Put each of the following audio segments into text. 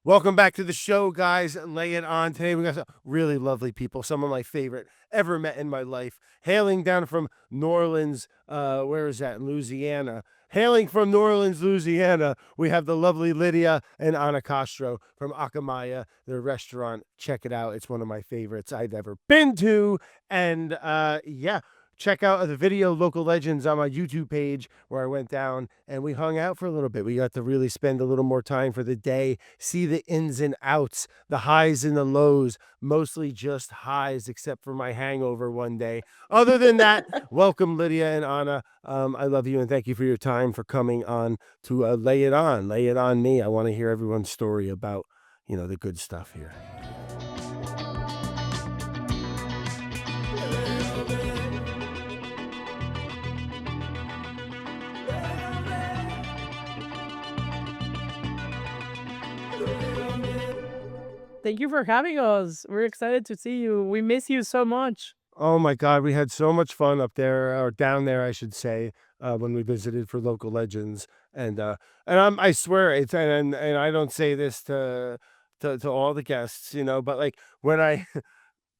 Welcome back to the show, guys. Lay it on. Today we got some really lovely people, some of my favorite ever met in my life. Hailing down from New Orleans, where is that? Louisiana. Hailing from New Orleans, Louisiana, we have the lovely Lydia and Ana Castro from Acamaya, their restaurant. Check it out. It's one of my favorites I've ever been to. And yeah, check out the video Local Legends on my YouTube page where I went down and we hung out for a little bit. We got to really spend a little more time for the day, see the ins and outs, the highs and the lows, mostly just highs, except for my hangover one day. Other than that, welcome Lydia and Ana. I love you and thank you for your time for coming on to lay it on me. I want to hear everyone's story about, the good stuff here. Thank you for having us. We're excited to see you. We miss you so much. Oh my God, we had so much fun up there, or down there, I should say, when we visited for Local Legends, and I swear it's and I don't say this to all the guests, but like when I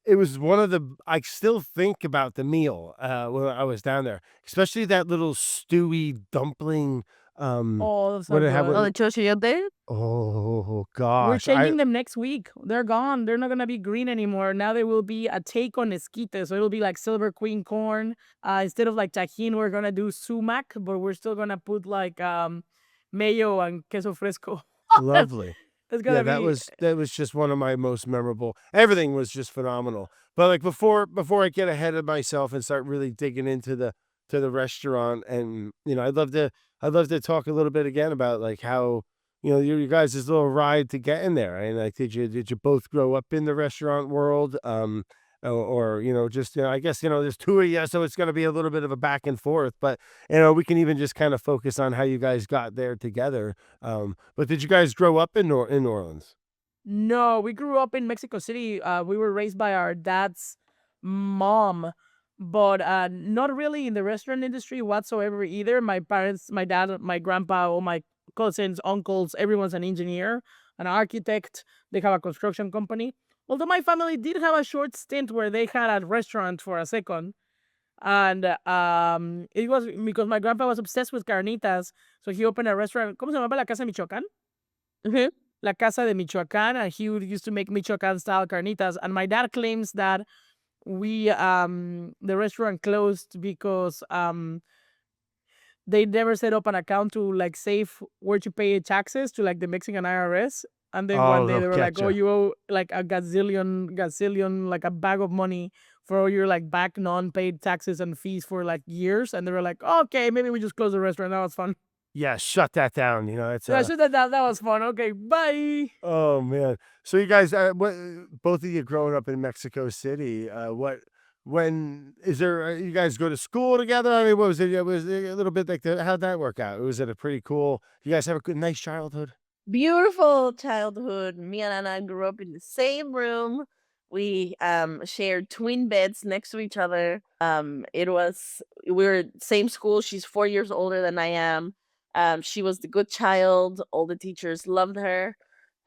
it was one of the I still think about the meal when I was down there, especially that little stewy dumpling. Oh, What so did it have? good. Oh, the chocolate? Oh We're gosh, changing them next week. They're gone. They're not gonna be green anymore. Now they will be a take on esquite. So it'll be like silver queen corn. Instead of like tajin, we're gonna do sumac, but we're still gonna put like mayo and queso fresco. lovely. That's Yeah, gonna that was just one of my most memorable. Everything was just phenomenal. But like before I get ahead of myself and start really digging into the restaurant, and I'd love to talk a little bit again about like how you guys' little ride to get in there. And like did you both grow up in the restaurant world? Or just I guess there's two of you, so it's going to be a little bit of a back and forth. But we can even just kind of focus on how you guys got there together. But did you guys grow up in New Orleans? No, we grew up in Mexico City. We were raised by our dad's mom, but not really in the restaurant industry whatsoever either. My parents, my dad, my grandpa, all my cousins, uncles, everyone's an engineer, an architect. They have a construction company. Although my family did have a short stint where they had a restaurant for a second. And it was because my grandpa was obsessed with carnitas. So he opened a restaurant. ¿Cómo se llama? La Casa Michoacán? Mhm. La Casa de Michoacán, and he used to make Michoacán style carnitas. And my dad claims that we the restaurant closed because they never set up an account to like save where to pay taxes to like the Mexican IRS. And then one Oh, day they'll they were like, get "Oh, you. you owe like a gazillion, like a bag of money for all your like back non-paid taxes and fees for like years." And they were like, "Okay, maybe we just close the restaurant. That was fun." Yeah, shut that down. It's So I should have that was fun. Okay, bye. oh man. So you guys, both of you growing up in Mexico City, when is there? You guys go to school together? I mean, what was it? It was a little bit like how'd that work out? Was it a pretty cool? You guys have a good, nice childhood. Beautiful childhood. Me and Anna grew up in the same room. We shared twin beds next to each other. We were same school. She's 4 years older than I am. She was the good child. All the teachers loved her.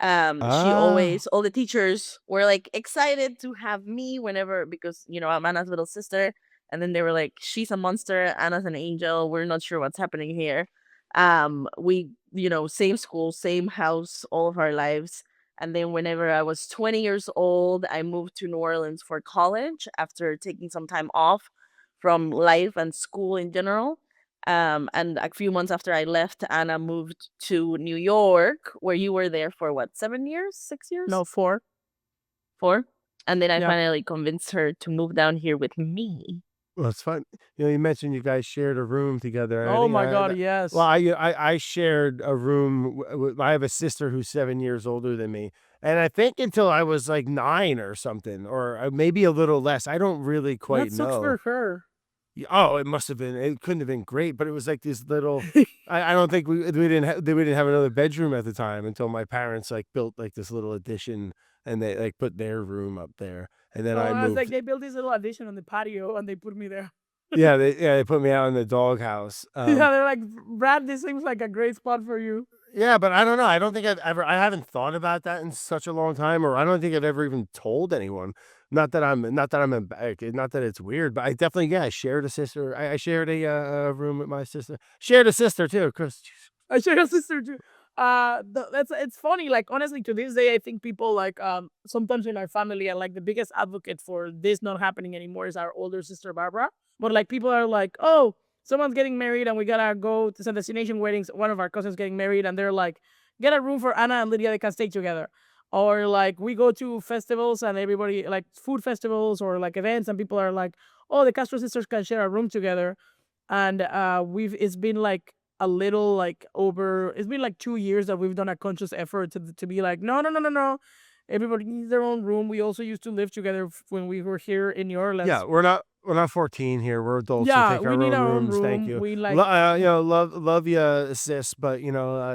She Ah, always all the teachers were like excited to have me whenever because I'm Anna's little sister. And then they were like, she's a monster, Anna's an angel. We're not sure what's happening here. We same school, same house all of our lives. And then whenever I was 20 years old, I moved to New Orleans for college after taking some time off from life and school in general. And a few months after I left, Anna moved to New York, where you were there for what, 7 years, 6 years? No, 4. Four. And then I Yeah. finally convinced her to move down here with me. well, it's fun. You mentioned you guys shared a room together. And I Oh think my God, well, yes. I shared a room. I have a sister who's 7 years older than me, and I think until I was like 9 or something, or maybe a little less. I don't really quite That sucks know. for her. Oh, it must have been. It couldn't have been great, but it was like this little. I don't think we didn't have another bedroom at the time until my parents like built like this little addition and they like put their room up there, and then Oh, I I was like, moved. they built this little addition on the patio and they put me there. Yeah, they put me out in the doghouse. Yeah, they're like, Brad, this seems like a great spot for you. Yeah, but I don't know. I don't think I haven't thought about that in such a long time, or I don't think I've ever even told anyone. Not that I'm not that it's weird, but I definitely, yeah, I shared a sister. I shared a room with my sister. Shared a sister too, Chris. I share a sister too. That's it's funny. Like honestly, to this day, I think people like sometimes in our family, and like the biggest advocate for this not happening anymore is our older sister Barbara. But like people are like, oh, someone's getting married, and we gotta go to some destination weddings. One of our cousins getting married, and they're like, get a room for Ana and Lydia. They can stay together. Or like we go to festivals and everybody like food festivals or like events, and people are like, oh, the Castro sisters can share a room together. And we've it's been like a little like over it's been like 2 years that we've done a conscious effort to be like no, everybody needs their own room. We also used to live together when we were here in New Yeah, Orleans. we're not 14 here. We're adults. We'll Yeah, take we our need own our own rooms. Thank room. you. We like Love you, sis, but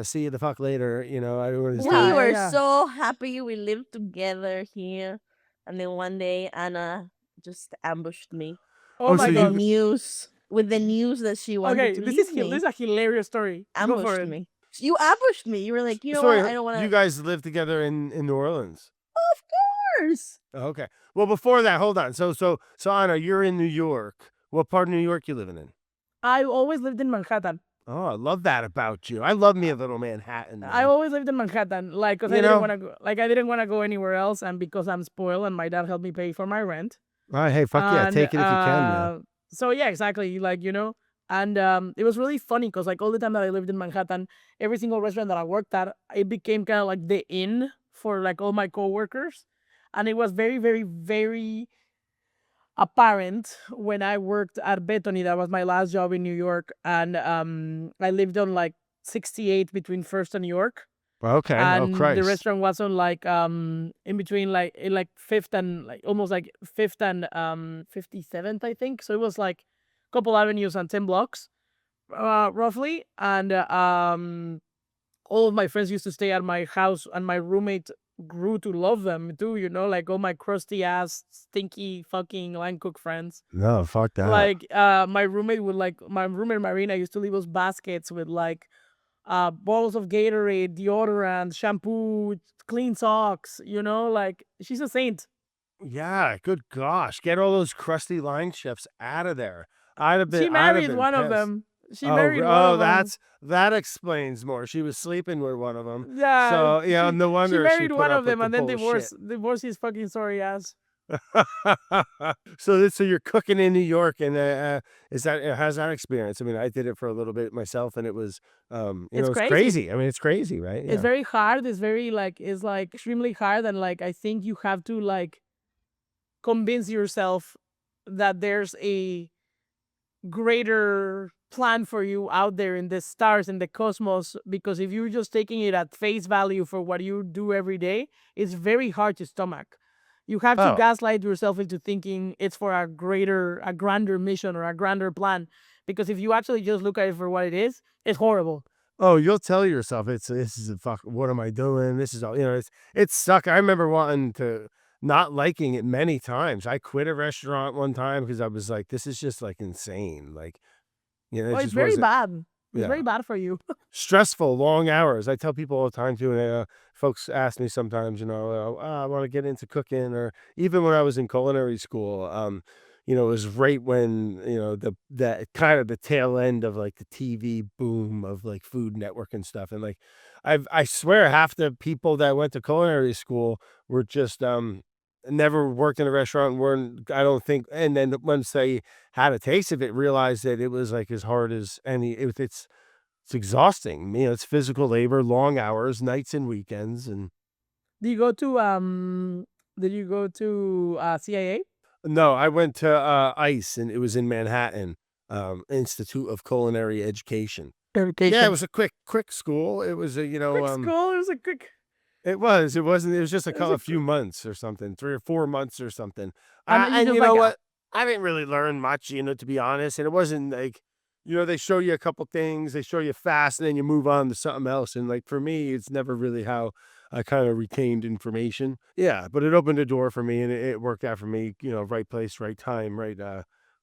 see you the fuck later. I don't want to yeah, stay. We yeah, were yeah. so happy we lived together here, and then one day Anna just ambushed me Oh Oh, so my with the god. you news with the news that she wanted Okay, to this leave is this me. is a hilarious story. Go for Ambushed it. me. You ambushed me. You were like, you know what? sorry, I don't want you to. guys live together in New Orleans? Of course. Oh, okay. Well, before that, hold on. So Anna, you're in New York. What part of New York you living in? I always lived in Manhattan. Oh, I love that about you. I love me a little Manhattan, I man. always lived in Manhattan, like, cause I You didn't know? want to go, like, I didn't want to go anywhere else, and because I'm spoiled, and my dad helped me pay for my rent. All right, hey, fuck yeah, And take it if you can, man. so yeah, exactly, like and it was really funny because like all the time that I lived in Manhattan, every single restaurant that I worked at, it became kind of like the inn for like all my coworkers, and it was very, very, very apparent when I worked at Bethany. That was my last job in New York, and I lived on like 68 between First and York, Okay. Oh, and the Christ. restaurant was on like in between like in like fifth and like almost like fifth and 57th, I think. So it was like a couple avenues and 10 blocks roughly. And all of my friends used to stay at my house, and my roommate grew to love them too, like all my crusty ass stinky fucking line cook friends. No, fuck that. Like my roommate Marina used to leave us baskets with like bottles of Gatorade, deodorant, shampoo, clean socks, like she's a saint. Yeah, good gosh. Get all those crusty line chefs out of there. She I'd have married been one of pissed. them. She married one of them. That explains more. She was sleeping with one of them. Yeah, So, no she wonder she married put one up of with them the and then bullshit. divorced his fucking sorry ass. So you're cooking in New York, and how's that experience? I mean, I did it for a little bit myself, and it was It's it's crazy. crazy. I mean, it's crazy, right? It's Yeah. very hard. It's like extremely hard, and like I think you have to like convince yourself that there's a greater plan for you out there in the stars and the cosmos, because if you're just taking it at face value for what you do every day, it's very hard to stomach. You have to Oh, gaslight yourself into thinking it's for a grander mission or a grander plan, because if you actually just look at it for what it is, it's horrible. oh, you'll tell yourself this is a fuck. What am I doing? This is all. It's suck. I remember wanting to not liking it many times. I quit a restaurant one time because I was like, this is just like insane. Like, it Oh, it's just very wasn't. bad. It's Yeah. very bad for you. Stressful, long hours. I tell people all the time too, and folks ask me sometimes, I want to get into cooking, or even when I was in culinary school, it was right when the kind of the tail end of like the TV boom of like Food Network and stuff, and like I swear half the people that went to culinary school were just never worked in a restaurant, weren't, I don't think, and then once they had a taste of it, realized that it was like as hard as it's exhausting. It's physical labor, long hours, nights and weekends, and Do you go to did you go to CIA? no, I went to ICE, and it was in Manhattan, Institute of Culinary Education. Yeah, it Education. was a quick school. It was Quick school. It was a quick. it was just It was a few months or something, 3 or 4 months or something. and then you And just you know like what? I didn't really learn much, to be honest, and it wasn't like, they show you a couple things, they show you fast, and then you move on to something else, and, like, for me, it's never really how I kinda retained information. Yeah, but it opened a door for me, and it worked out for me, right place, right time, right,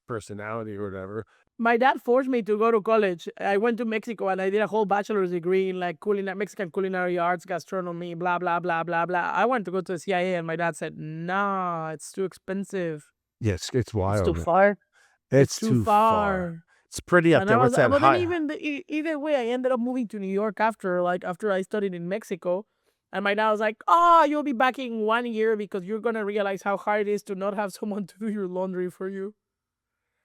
personality or whatever. My dad forced me to go to college. I went to Mexico and I did a whole bachelor's degree in like Mexican culinary arts, gastronomy, blah blah blah blah blah. I wanted to go to the CIA, and my dad said, "Nah, it's too expensive. Yes, it's It's too wild. far. It's It's too too far. far." It's pretty up And I there. was, What's that but then high? either way, I ended up moving to New York after I studied in Mexico, and my dad was like, "Oh, you'll be back in 1 year because you're gonna realize how hard it is to not have someone to do your laundry for you."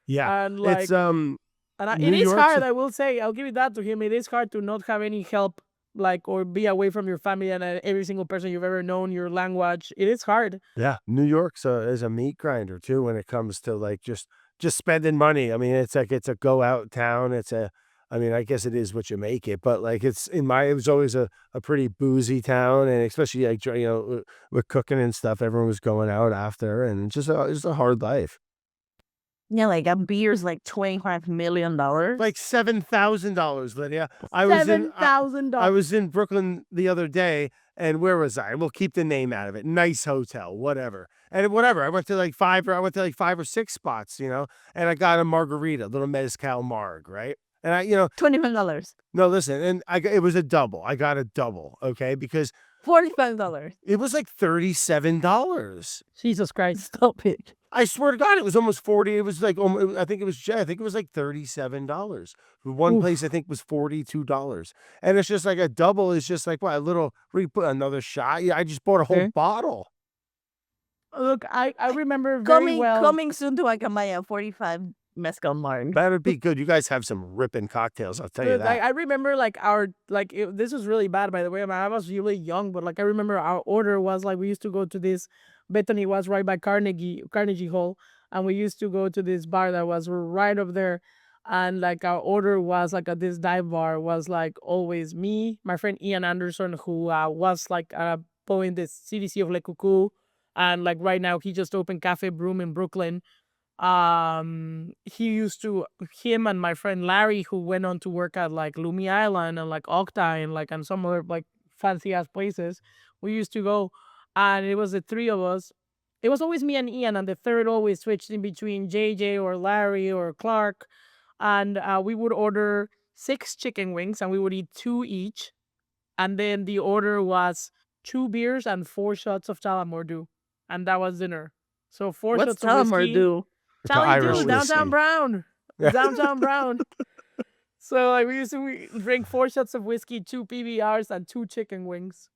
Yeah, And it's it New is York's hard. I will say, I'll give it that to him. It is hard to not have any help, like, or be away from your family and every single person you've ever known, your language. It is hard. Yeah, New York's is a meat grinder too when it comes to like just spending money. I mean, it's like it's a go out town. I mean, I guess it is what you make it, but like it was always a pretty boozy town, and especially like with cooking and stuff, everyone was going out after, and it's a hard life. Yeah, like a beer's like $25 million. Like $7,000, Lydia. I was in I $7,000. was in Brooklyn the other day, and where was I? We'll keep the name out of it. Nice hotel, whatever. And whatever. I went to like five or six spots, and I got a margarita, a little mezcal marg, right? And $25. no, listen, and it was a double. I got a double, okay? Because $45. it was like $37. Jesus Christ, stop it. I swear to God, it was almost 40. It was like, I think it was like $37. One Oof. place I think was $42. And it's just like a double is just like, what, a little, put another shot. Yeah, I just bought a whole Okay. bottle. Look, I remember very well. Coming soon to Acamaya, 45 mezcal marg. That would be good. You guys have some ripping cocktails, I'll tell you Dude, that. I remember this was really bad, by the way. I mean, I was really young, but like I remember our order was like we used to go to this. Bethany was right by Carnegie Hall, and we used to go to this bar that was right up there. And like our order was like at this dive bar was like always me, my friend Ian Anderson, who was like in the CDC of Le Coucou, and like right now he just opened Cafe Broom in Brooklyn. Him and my friend Larry, who went on to work at like Lumi Island and like Octa and some other like fancy ass places, we used to go, and it was the three of us. It was always me and Ian, and the third always switched in between JJ or Larry or Clark, and we would order 6 chicken wings and we would eat 2 each, and then the order was 2 beers and 4 shots of Talamordu, and that was dinner. So 4 What's shots of whiskey. Talamordu? It's an Irish Downtown whiskey. Brown. Downtown Brown. So like we drink 4 shots of whiskey, 2 PBRs, and 2 chicken wings,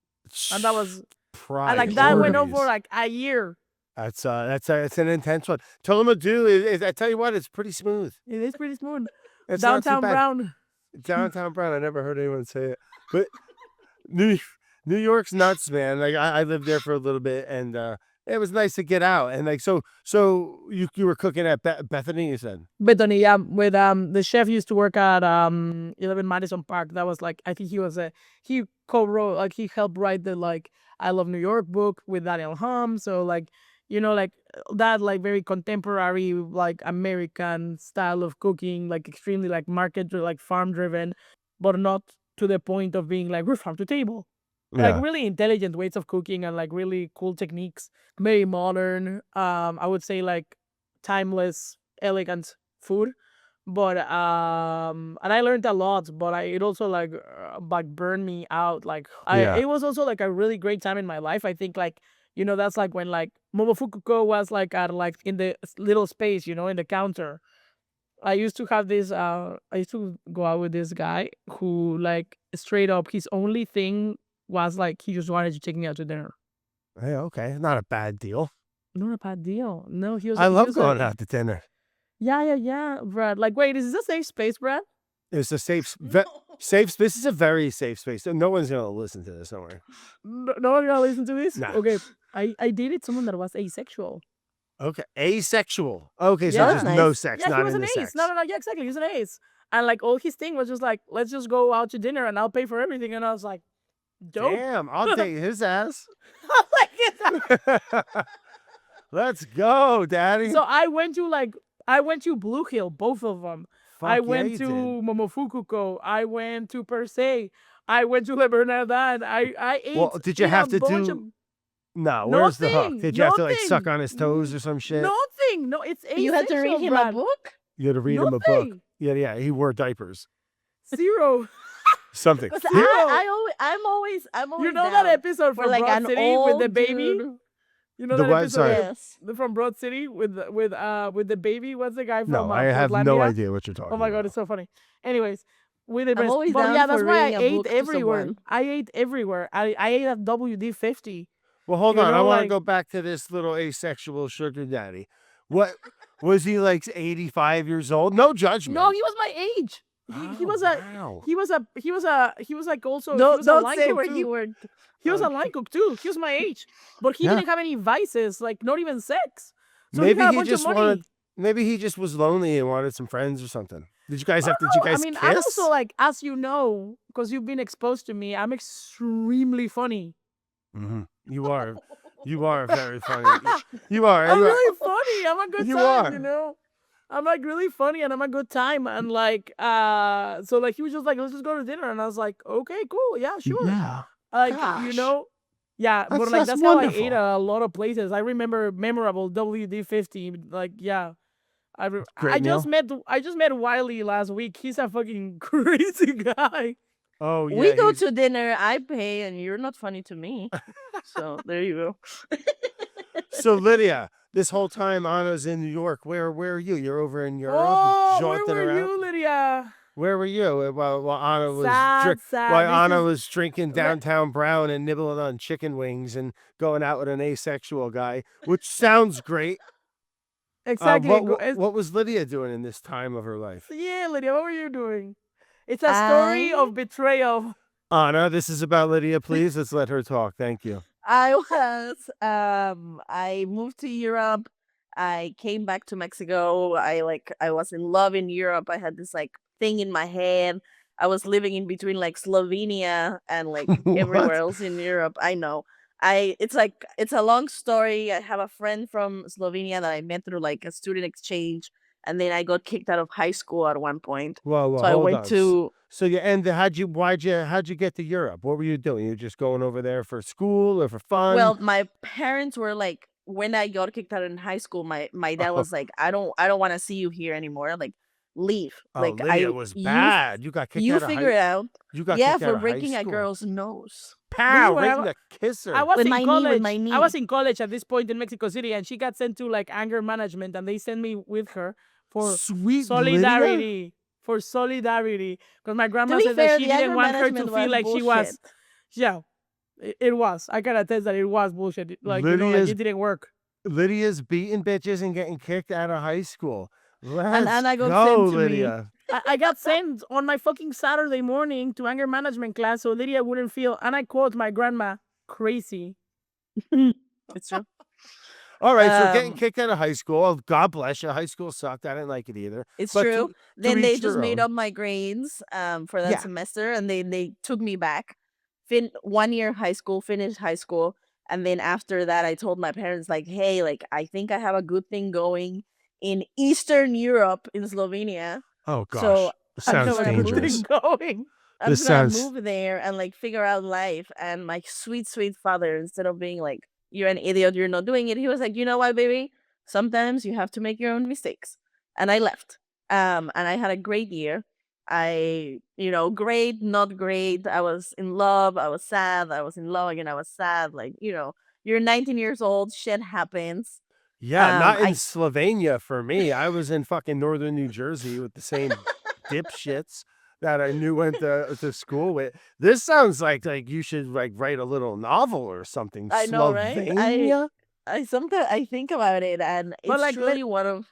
and that was and like that went on for like a year. That's an intense one. Talamordu is I tell you what, it's pretty smooth. It is pretty smooth. It's not too Downtown bad. Brown. Downtown Brown. I never heard anyone say it, but New York's nuts, man. Like I lived there for a little bit, and it was nice to get out. And like so you were cooking at Bethany, you said? Bethany, yeah, with the chef used to work at 11 Madison Park. That was like I think he co-wrote, like he helped write the like I Love New York book with Daniel Hum. So like like that like very contemporary like American style of cooking, like extremely like market like farm driven, but not to the point of being like we're farm to table. Yeah. Like really intelligent ways of cooking and like really cool techniques, very modern. I would say like timeless, elegant food. But and I learned a lot, but it also like burned me out. Like Yeah. it was also like a really great time in my life. I think like that's like when like Momofukuko was like at like in the little space, in the counter. I used to have this I used to go out with this guy who like straight up his only thing was like he just wanted to take me out to dinner. Hey, okay, not a bad deal. Not a bad deal. No, he was. I he love was going like, out to dinner. Yeah, Brad. Like, wait, is this a safe space, Brad? It's a safe safe. This is a very safe space. No one's gonna listen to this. Don't worry. No one gonna listen to this. Nah. Okay, I dated someone that was asexual. Okay, asexual. Okay, so Yeah. just That's no nice. sex, Yeah, not he was in an the ace. sex. No, yeah, exactly. He was an ace, and like all his thing was just like, let's just go out to dinner and I'll pay for everything. And I was like, dope. Damn, I'll date his ass. Like, Let's go, daddy. so I went to Blue Hill, both of them. Fuck I yeah, went you to did. Momofukuko. I went to Per Se. I went to Le Bernardin. I ate. Well, did you ate have a to bunch do? of- No, where's the hook? Nothing, Did you have to like nothing. suck on his toes or some shit? Nothing. No, it's asexual, You had to read him Brad. a book? You had to read him a book. Nothing. Yeah. He wore diapers. 0. Something. Because Zero. I'm always You know that down episode for from like Broad an City with the old baby? dude. You know The that what? episode Sorry. Yes. from Broad City with the baby? What's the guy from No, I have no Portlandia? idea what you're talking Oh my god, about. it's so funny. Anyways, with the I'm breast. always But down yeah, that's for why I reading a ate book to everywhere. someone. I ate everywhere. I ate at WD-50. Well, hold You on. I know, want to like- go back to this little asexual sugar daddy. What was he like? 85 years old? No judgment. No, he was my age. He Oh, was wow. he was like also he No, was a don't line say cook where too. you were. He was a Okay. line cook too. He was my age, but he Yeah. didn't have any vices, like not even sex. So Maybe he had a he bunch just of money. wanted. Maybe he just was lonely and wanted some friends or something. Did you guys I mean, kiss? I'm also like, as you know, because you've been exposed to me, I'm extremely funny. Mhm. You are. You are very funny. You are. I'm you are- really funny. I'm a good You time, are. you know. I'm like really funny and I'm a good time and like so like he was just like, let's just go to dinner, and I was like, okay, cool, yeah, sure. Yeah. Like you Gosh. know, yeah, but like that's that's how I ate wonderful. at a lot of places. I remember memorable WD-50. Like yeah, Great I just met Wiley last week. He's a fucking crazy guy. Oh yeah. We go he's- to dinner, I pay, and you're not funny to me. So there you go. So Lydia, this whole time Anna's in New York. Where are you? You're over in Europe, Oh, where jaunting were around. you, Lydia? Where were you while Anna was Sad. while This Anna is- was drinking downtown brown and nibbling on chicken wings and going out with an asexual guy, which sounds great. Exactly. What was Lydia doing in this time of her life? Yeah, Lydia, what were you doing? It's a story of betrayal. Anna, this is about Lydia. Please, let's let her talk. Thank you. I moved to Europe. I came back to Mexico. I was in love in Europe. I had this like thing in my head. I was living in between like Slovenia and like everywhere What? else in Europe. I know. It's a long story. I have a friend from Slovenia that I met through like a student exchange, and then I got kicked out of high school at one point. Well, So I hold went on. to So you ended. How'd you get to Europe? What were you doing? You just going over there for school or for fun? Well, my parents were like, when I got kicked out in high school, my dad was like, I don't want to see you here anymore. Like, leave. oh, Like Lydia was bad. You got kicked You out of figure it out. You got Yeah, kicked out for of high breaking a school. girl's nose. Pow, Really, right in the kisser. I was With in my knee, college. with my knee. I was in college at this point in Mexico City, and she got sent to like anger management, and they sent me with her for Sweet Lydia. solidarity. For solidarity, because my grandma be said fair, that she the didn't anger want her to management feel was like she was. bullshit. Yeah, it was. I can attest that it was bullshit. Like you know, like Lydia's- it didn't work. Lydia's beating bitches and getting kicked out of high school. Let's Anna got go, sent to me. Lydia. I got sent on my fucking Saturday morning to anger management class so Lydia wouldn't feel, and I quote my grandma, crazy. It's true. All right, so getting Um, kicked out of high school. Oh, God bless you. High school sucked. I didn't like it either. It's But true. to Then they each just their made own. up my grades for that Yeah. semester, and they took me back. 1 year high school, finished high school, and then after that, I told my parents like, "Hey, like I think I have a good thing going in Eastern Europe in Slovenia. Oh gosh, So this I'm sounds gonna Good move dangerous. thing going. I'm This just gonna sounds- move there and like figure out life." And my sweet, sweet father, instead of being like, "You're an idiot, you're not doing it," he was like, "You know what, baby? Sometimes you have to make your own mistakes." And I left. And I had a great year. Great, not great. I was in love. I was sad. I was in love again. I was sad. Like, you're 19 years old. Shit happens. Yeah, not in I- Slovenia for me. I was in fucking northern New Jersey with the same dipshits that I knew went to school with. This sounds like you should like write a little novel or something. I know, right? Slovenia? I sometimes I think about it, and But, it's like, truly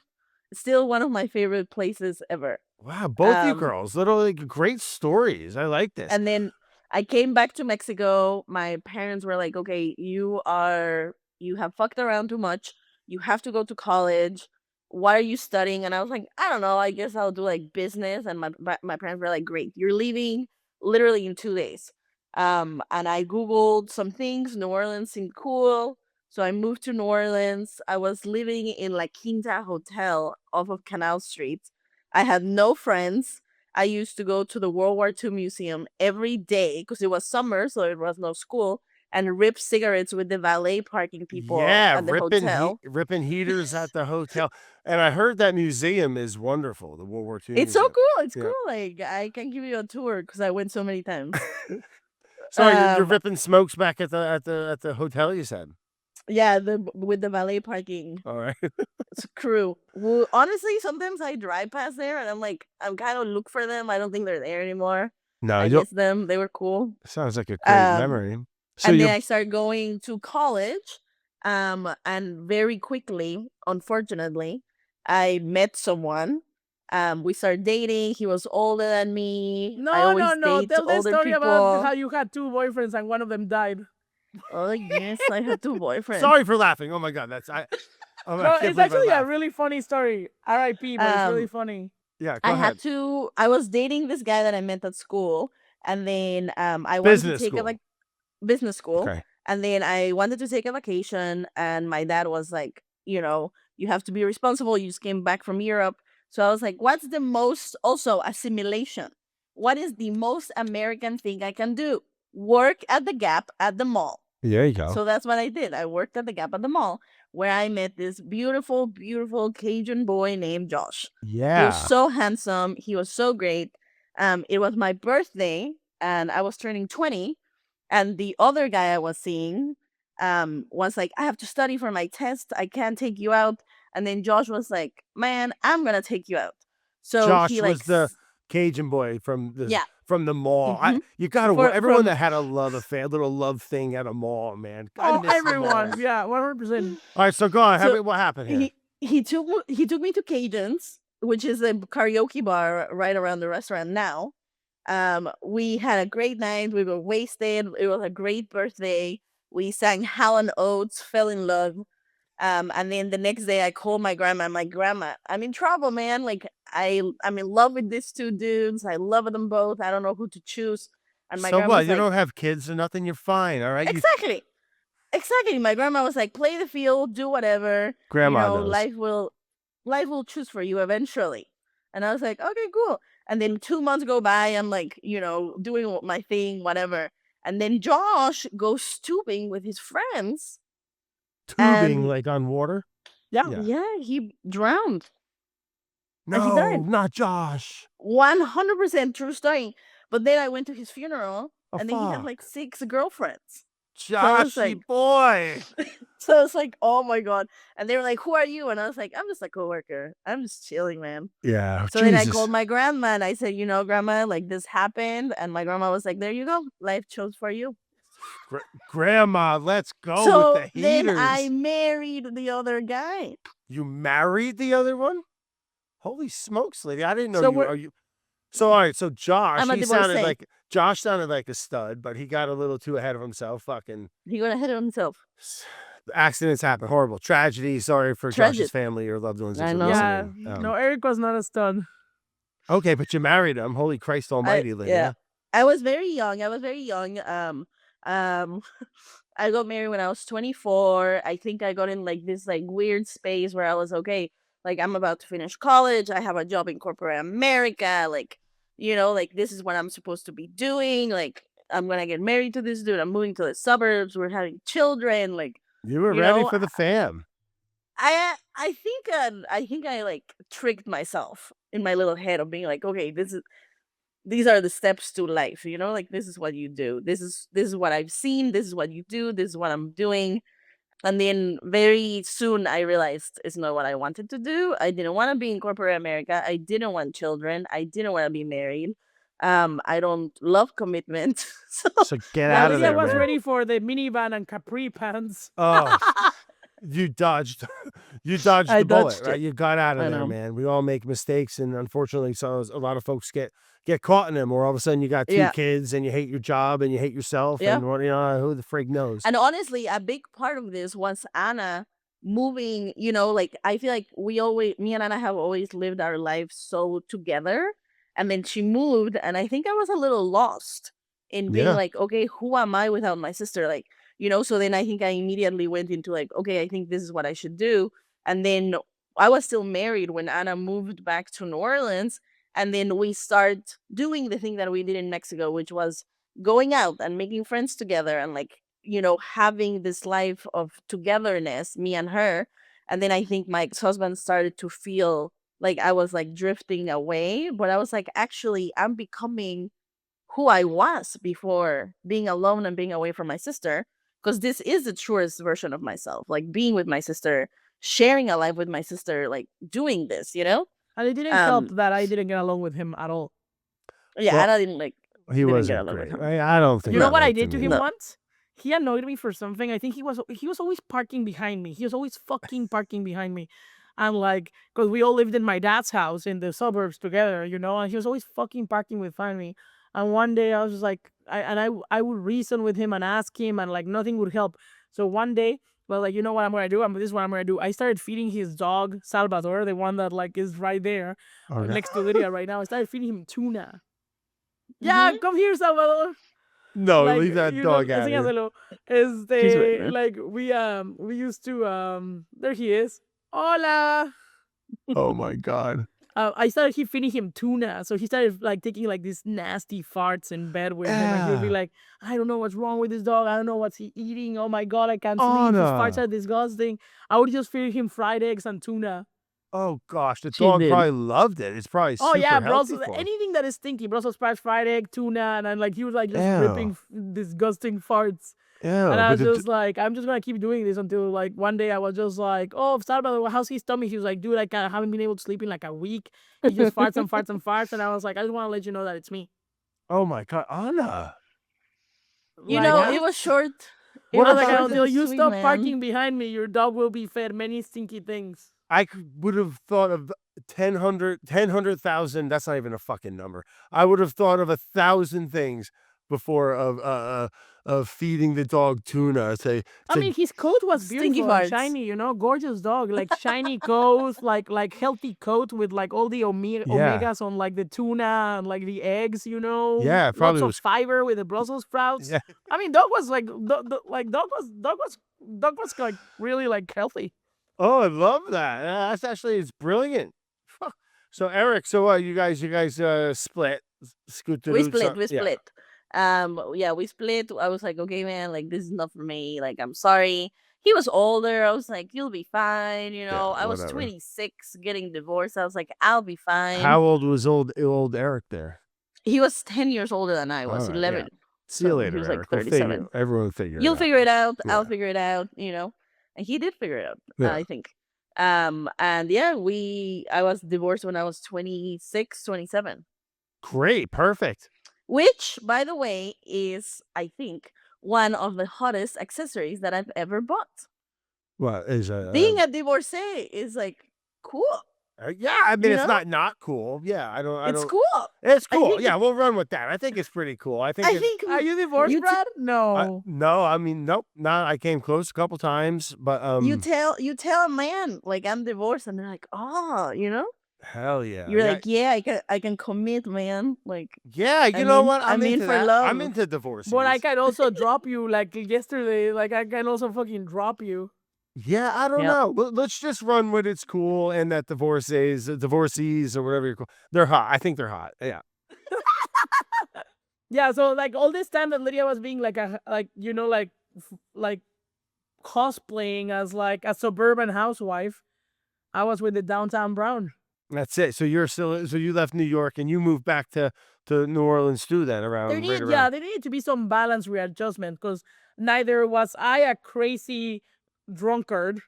still one of my favorite places ever. Wow, both you Um, girls, literally great stories. I like this. And then I came back to Mexico. My parents were like, "Okay, you have fucked around too much. You have to go to college. What are you studying?" And I was like, "I don't know. I guess I'll do like business." And my parents were like, "Great, you're leaving literally in 2 days." And I googled some things. New Orleans seemed cool, so I moved to New Orleans. I was living in La Quinta Hotel off of Canal Street. I had no friends. I used to go to the World War II Museum every day because it was summer, so it was no school. and rip cigarettes with the valet parking people Yeah, at the hotel. ripping heaters at the hotel. And I heard that museum is wonderful, the World War II It's so museum. cool. It's Yeah. cool. Like I can give you a tour because I went so many times. So you're Um, ripping smokes back at the hotel, you said. yeah, with the valet parking All right. crew. Well, honestly, sometimes I drive past there and I'm like, I'm kind of look for them. I don't think they're there anymore. No, I you miss them. They were cool. sounds like a great memory. So And then you're I started going to college. And very quickly, unfortunately, I met someone. We started dating. He was older than me. I No, always no, no. date Tell the older story about people. how you had 2 boyfriends and one of them died. Oh yes, I had 2 boyfriends. sorry for laughing. Oh my god, that's I No, can't it's believe I actually a laughed. really funny story. R.I.P. But it's really Um, funny. Yeah, go I ahead. had to. I was dating this guy that I met at school, and then I wanted to Business take a school. business school, Okay. and then I wanted to take a vacation, and my dad was like, you have to be responsible. You just came back from Europe, so I was like, what's the most also assimilation? What is the most American thing I can do? Work at the Gap at the mall. There you go. So that's what I did. I worked at the Gap at the mall where I met this beautiful, beautiful Cajun boy named Josh. He was Yeah. so handsome. He was so great. It was my birthday and I was turning 20. And the other guy I was seeing was like, I have to study for my test. I can't take you out. And then Josh was like, man, I'm going to take you out. So Josh he was the Cajun boy yeah. from the mall. Mhm. You gotta For- everyone from- that had a love affair, little love thing at a mall, man. I Oh, miss the everyone. malls. Yeah, 100%. All right, so go on. So What happened here? he took me to Cajuns, which is a karaoke bar right around the restaurant now. We had a great night. We were wasted. It was a great birthday. We sang Hal and Oates, fell in love. And then the next day I called my grandma. I'm like, Grandma, I'm in trouble, man. Like I'm in love with these 2 dudes. I love them both. I don't know who to choose. And my So grandma what? was You like, don't have kids or nothing. You're fine. All right. exactly. Exactly. My grandma was like, play the field, do whatever. Grandma knows. Life will choose for you eventually. And I was like, okay, cool. And then 2 months go by, I'm like, doing my thing, whatever. And then Josh goes tubing with his friends. Tubing and- like on water. Yeah. Yeah, he drowned. And he No, died. not Josh. 100% true story. But then I went to his funeral, Oh, and then he had fuck. like 6 girlfriends. I was Joshy like- boy. So it's like, oh my god. And they were like, who are you? And I was like, I'm just a coworker. I'm just chilling, man. Yeah. So then I Jesus. called my grandma and I said, Grandma, like this happened. And my grandma was like, there you go. Life chose for you. Grandma, let's go So with the then heaters. I married the other guy. You married the other one? Holy smokes, lady! I didn't know So you. we're- Are you? So all right. So Josh, I'm a divorcee. Josh sounded like a stud, but he got a little too ahead of himself. Fucking He got ahead of himself. accidents happen. Horrible tragedy. Sorry for Tragic. Josh's family or loved ones. I that are know. Yeah. listening. No, Eric was not a stud. Okay, but you married him. Holy Christ Almighty, Lydia. Yeah. I was very young. I got married when I was 24. I think I got in like this like weird space where I was okay. Like I'm about to finish college. I have a job in corporate America. Like, like this is what I'm supposed to be doing. Like I'm gonna get married to this dude. I'm moving to the suburbs. We're having children. Like You were You ready know, for the fam. I think I like tricked myself in my little head of being like, okay, these are the steps to life, like this is what you do. This is what I've seen. This is what you do. This is what I'm doing. And then very soon I realized it's not what I wanted to do. I didn't want to be in corporate America. I didn't want children. I didn't want to be married. I don't love commitment. So get Yeah, out of Lydia there, was man. ready for the minivan and capri pants. Oh, you dodged. You dodged I the bullet, dodged right? it. You got out of I there, know. man. We all make mistakes, and unfortunately, so a lot of folks get caught in them. Or all of a sudden, you got 2 Yeah. kids, and you hate your job, and you hate yourself, Yeah. and who the frig knows? And honestly, a big part of this was Anna moving, like I feel like me and Anna have always lived our lives so together. And then she moved, and I think I was a little lost in being Yeah. like, okay, who am I without my sister? Like, so then I think I immediately went into like, okay, I think this is what I should do. And then I was still married when Anna moved back to New Orleans. And then we start doing the thing that we did in Mexico, which was going out and making friends together and like having this life of togetherness, me and her. And then I think my ex-husband started to feel like I was like drifting away, but I was like, actually, I'm becoming who I was before being alone and being away from my sister, because this is the truest version of myself, like being with my sister, sharing a life with my sister, like doing this. And it didn't help Um, that I didn't get along with him at all. yeah, Well, and I he didn't get wasn't along with great. him. I don't think You know I No, what I liked did him to him either. no. once? He annoyed me for something. I think he was always parking behind me. He was always fucking parking behind me. And like, because we all lived in my dad's house in the suburbs together, and he was always fucking parking behind me. And one day I was just like, I would reason with him and ask him, and like nothing would help. So one day, well, like, you know what I'm gonna do? This is what I'm gonna do. I started feeding his dog Salvador, the one that like is right there Okay. next to Lydia right now. I started feeding him tuna. Yeah, Hmm. come here, Salvador. No, Like, leave that dog out of here. enséñaselo. She's right there. Like we used to there he is. Hola. Oh my god. I started feeding him tuna, so he started like taking like these nasty farts in bed with him, and he would be Yeah. like, "I don't know what's wrong with this dog. I don't know what's he eating. Oh my god, I can't sleep. His farts Anna. are disgusting." I would just feed him fried eggs and tuna. Oh gosh, the She dog did. probably loved it. It's probably Oh yeah, super healthy Brussels, for him. anything that is stinky, Brussels sprouts, fried egg, tuna, and then like he was like just ripping Ew. disgusting farts. And Ew. I But was just like, I'm just gonna keep doing this until like one day I was just like, oh, Salvador, how's his stomach? He was like, dude, I haven't been able to sleep in like a week. He just farts and farts and farts. And I was like, I just want to let you know that it's me. oh my god, Anna. Like, It was short. It What I was was like, about short until and you sweet, stop man. parking behind me, your dog will be fed many stinky things. I would have thought of 10,000. That's not even a fucking number. I would have thought of 1,000 things before of feeding the dog tuna. I mean, his coat was Stinky beautiful and farts. shiny, gorgeous dog, like shiny coat, like healthy coat with like all the omegas on like the tuna and like the eggs, Yeah, lots probably of was. fiber with the Brussels sprouts. Yeah. I mean, dog was like dog was like really like healthy. Oh, I love that. That's actually it's brilliant. Fuck. So Eric, you guys split, scoot to We do some- split. We yeah. split. Yeah, we split. I was like, okay, man, like this is not for me. Like, I'm sorry. He was older. I was like, you'll be fine. I was whatever. 26, getting divorced. I was like, I'll be fine. How old was old Eric there? He was 10 years older than I was, All right, 11. See you So later, he was like Eric. We'll 37. everyone will figure it You'll out. figure it out. I'll Yeah. figure it out. And he did figure it out. Yeah. I think. And yeah, I was divorced when I was 26, 27. Great, perfect. Which, by the way, is, I think, one of the hottest accessories that I've ever bought. Well, is Being a divorcee is like cool. yeah, I mean You it's know? not cool. Yeah, I don't. It's cool. It's I cool. think Yeah, we'll run with that. I think it's pretty cool. I think. I think Are you divorced, you t- Brad? No. No, I mean nope. Not. I came close a couple times, but you tell a man like I'm divorced, and they're like, oh, hell yeah. you're yeah, like, yeah, I can commit, man. Like, yeah. You I'm know in- what? I'm in into for that. I'm love. into divorces. But I can also drop you like yesterday. Like I can also fucking drop you. Yeah, I don't Yep. know. Let's just run with it's cool and that divorcees or whatever you're called. They're hot. I think they're hot. Yeah. Yeah, so like all this time that Lydia was being like like cosplaying as like a suburban housewife, I was with the downtown brown. That's it. So you left New York and you moved back to New Orleans too then around There right around. needed to be some balance readjustment because neither was I a crazy drunkard.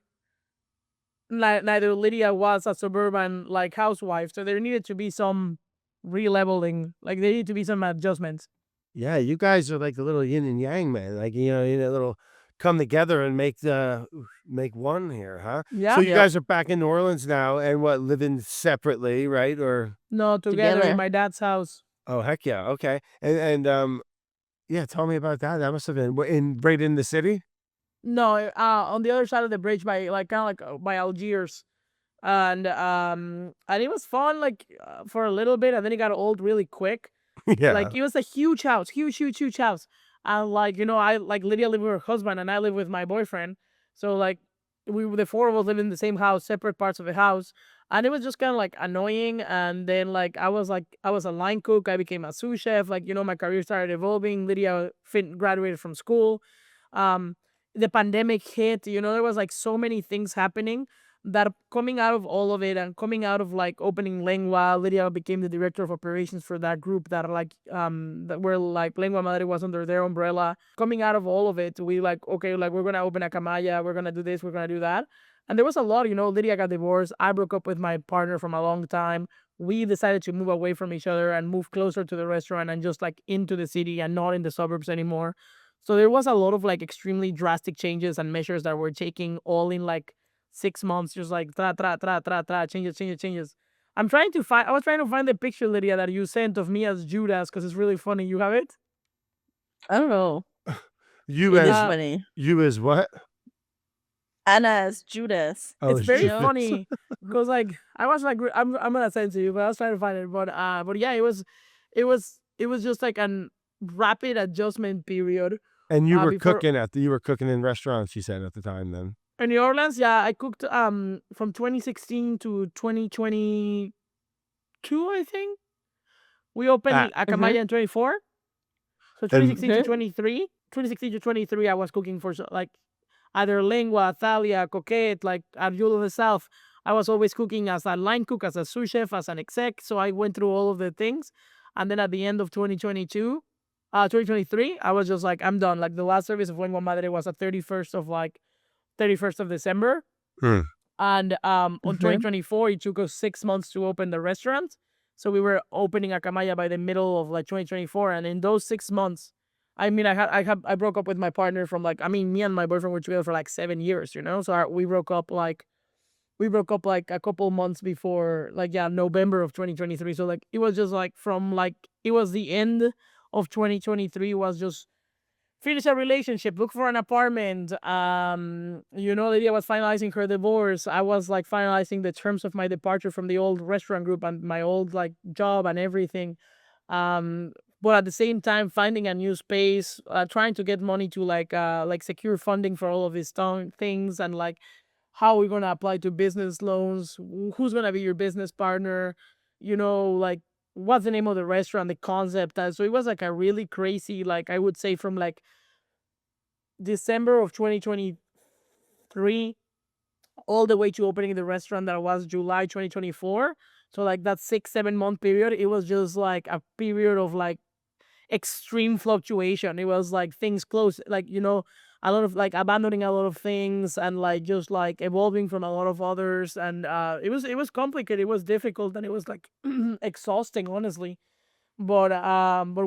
Neither Lydia was a suburban like housewife, so there needed to be some releveling. Like there needed to be some adjustments. Yeah, you guys are like a little yin and yang, man. Like you know, a little come together and make one here, huh? Yeah. So you Yep. guys are back in New Orleans now and what living separately, right? Or No, together Together. in my dad's house. oh heck yeah, okay. And yeah, tell me about that. That must have been right in the city. No, on the other side of the bridge by like kind of like by Algiers, and it was fun like for a little bit, and then it got old really quick. Yeah. Like it was a huge house, huge house, and like I like Lydia lived with her husband, and I live with my boyfriend, so like the four of us live in the same house, separate parts of the house, and it was just kind of like annoying. And then like I was a line cook, I became a sous chef, like my career started evolving. Lydia graduated from school. um the pandemic hit, there was like so many things happening that coming out of all of it and coming out of like opening Lengua, Lydia became the director of operations for that group that are like that were like Lengua Madre was under their umbrella. Coming out of all of it, we like, okay, like we're gonna open Acamaya, we're gonna do this, we're gonna do that. And there was a lot, Lydia got divorced. I broke up with my partner from a long time. We decided to move away from each other and move closer to the restaurant and just like into the city and not in the suburbs anymore. So there was a lot of like extremely drastic changes and measures that we're taking all in like 6 months, just like changes, changes, changes. I was trying to find the picture, Lydia, that you sent of me as Judas because it's really funny. You have it? I don't know. You It is as funny. you as what? Anna as Judas. Oh, It's very You know? funny because like I was like I'm gonna send it to you, but I was trying to find it. But yeah, it was just like an rapid adjustment period. And you were Before cooking in restaurants, you said at the time then. in New Orleans, yeah, I cooked from 2016 to 2022, I think. We opened Acamaya in 24. So And 2016 to 23. 2016 to 23, I was cooking for like either Lengua, Thalia, Coquette, like Arjulo of the South. I was always cooking as a line cook, as a sous chef, as an exec. So I went through all of the things. And then at the end of 2023, I was just like, I'm done. Like the last service of Lengua Madre was the 31st of December. Hmm. And on 2024, it took us 6 months to open the restaurant. So we were opening Acamaya by the middle of like 2024. And in those 6 months, I mean, I broke up with my partner from like, I mean, me and my boyfriend were together for like 7 years, So we broke up like a couple months before, like, yeah, November of 2023. So like, it was just like from like, it was the end of 2023 was just finish a relationship, look for an apartment. Lydia was finalizing her divorce. I was like finalizing the terms of my departure from the old restaurant group and my old like job and everything. But at the same time, finding a new space, trying to get money to like secure funding for all of these things, and like how we're gonna apply to business loans, who's gonna be your business partner, like what's the name of the restaurant, the concept. So it was like a really crazy, like I would say from like December of 2023 all the way to opening the restaurant that was July 2024. So like that 6-7 month period, it was just like a period of like extreme fluctuation. It was like things close, like a lot of like abandoning a lot of things and like just like evolving from a lot of others. And it was complicated, it was difficult, and it was like exhausting, honestly. But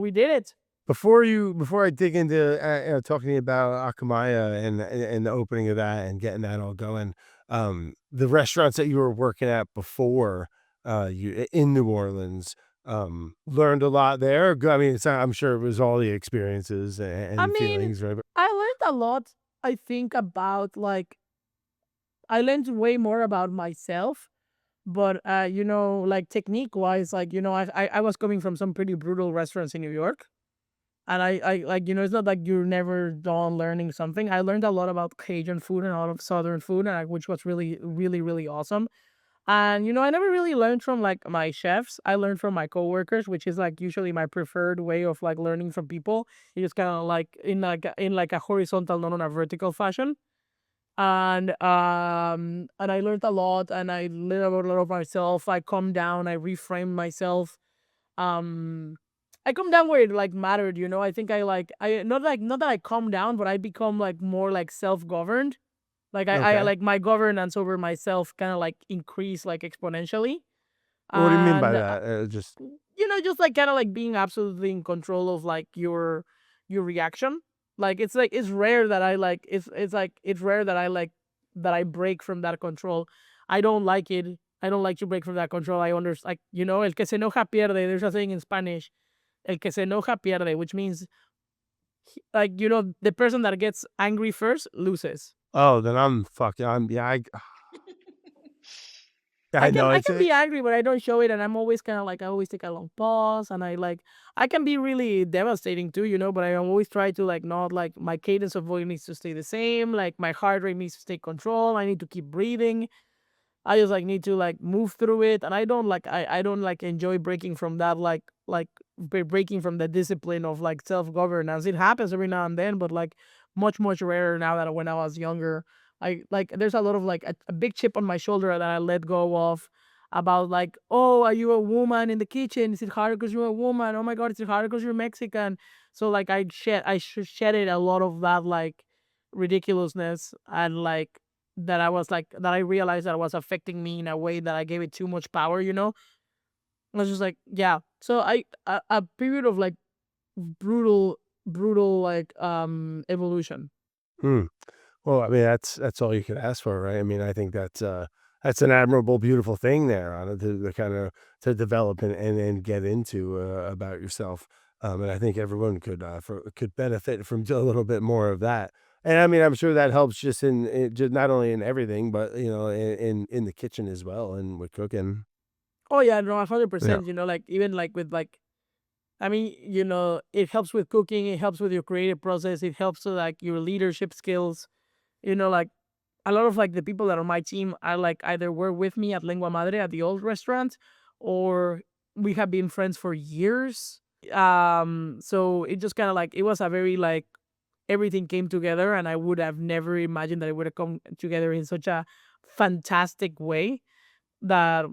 we did it. before I dig into talking to you about Akamaya and the opening of that and getting that all going, the restaurants that you were working at before you in New Orleans, learned a lot there. I mean, I'm sure it was all the experiences and I mean, feelings, right? I learned a lot, I think, about like I learned way more about myself. But like technique wise, like I was coming from some pretty brutal restaurants in New York. And I like, it's not like you're never done learning something. I learned a lot about Cajun food and a lot of Southern food, which was really, really, really awesome. And I never really learned from like my chefs. I learned from my coworkers, which is like usually my preferred way of like learning from people. You just kind of like in like a horizontal, not on a vertical fashion. And I learned a lot, and I learned about a lot of myself. I calmed down, I reframed myself. um I come down where it like mattered. I think I not that I calm down, but I become like more like self-governed. Like I Okay. like my governance over myself kind of like increase like exponentially. What do you mean by And that? Just just like kind of like being absolutely in control of like your reaction. Like it's rare that I like it's like it's rare that I like that I break from that control. I don't like it. I don't like to break from that control. I understand, like, el que se enoja pierde. There's a saying in Spanish, el que se enoja pierde, which means like, the person that gets angry first loses. then I I know can I it's can be angry, but I don't show it, and I'm always kind of like I always take a long pause, and I can be really devastating too, but I always try to like not like my cadence of voice needs to stay the same, like my heart rate needs to stay control. I need to keep breathing. I just like need to like move through it, and I don't like enjoy breaking from that breaking from the discipline of like self governance. It happens every now and then, but like much rarer now than when I was younger. Like there's a lot of like a big chip on my shoulder that I let go of about like, oh, are you a woman in the kitchen? Is it harder because you're a woman? Oh my god, is it harder because you're Mexican? So like shedded a lot of that like ridiculousness, and like that I was like that I realized that it was affecting me in a way that I gave it too much power, you know? I was just like, yeah. So a period of like brutal like evolution. Hmm. Well, I mean, that's all you could ask for, right? I mean, I think that's an admirable, beautiful thing there, Anna, to kind of to develop and get into about yourself. And I think everyone could benefit from a little bit more of that. And I mean, I'm sure that helps just just not only in everything, but in the kitchen as well and with cooking. Oh yeah, no, Yeah. 100%. You know, like even like with like, I mean, you know, it helps with cooking. It helps with your creative process. It helps with like your leadership skills. You know, like a lot of like the people that are on my team are like either were with me at Lengua Madre at the old restaurant, or we have been friends for years. So it just kind of like it was a very like everything came together, and I would have never imagined that it would have come together in such a fantastic way that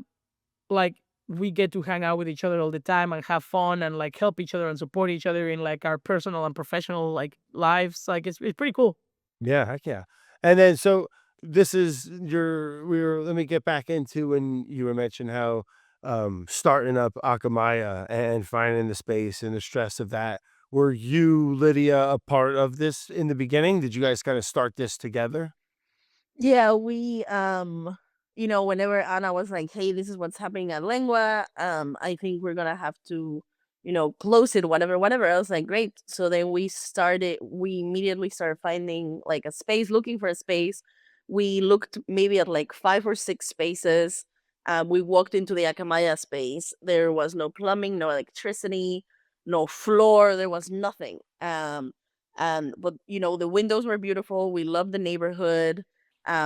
like we get to hang out with each other all the time and have fun and like help each other and support each other in like our personal and professional like lives. Like it's pretty cool. Yeah, heck yeah. And then so this is let me get back into when you were mentioning how starting up Acamaya and finding the space and the stress of that. Were you, Lydia, a part of this in the beginning? Did you guys kind of start this together? Yeah, we whenever Anna was like, "Hey, this is what's happening at Lengua. I think we're gonna have to, close it, whatever." I was like, "Great." So then we immediately started finding like a space, looking for a space. We looked maybe at like five or six spaces. We walked into the Acamaya space. There was no plumbing, no electricity, no floor. There was nothing. And but the windows were beautiful. We loved the neighborhood,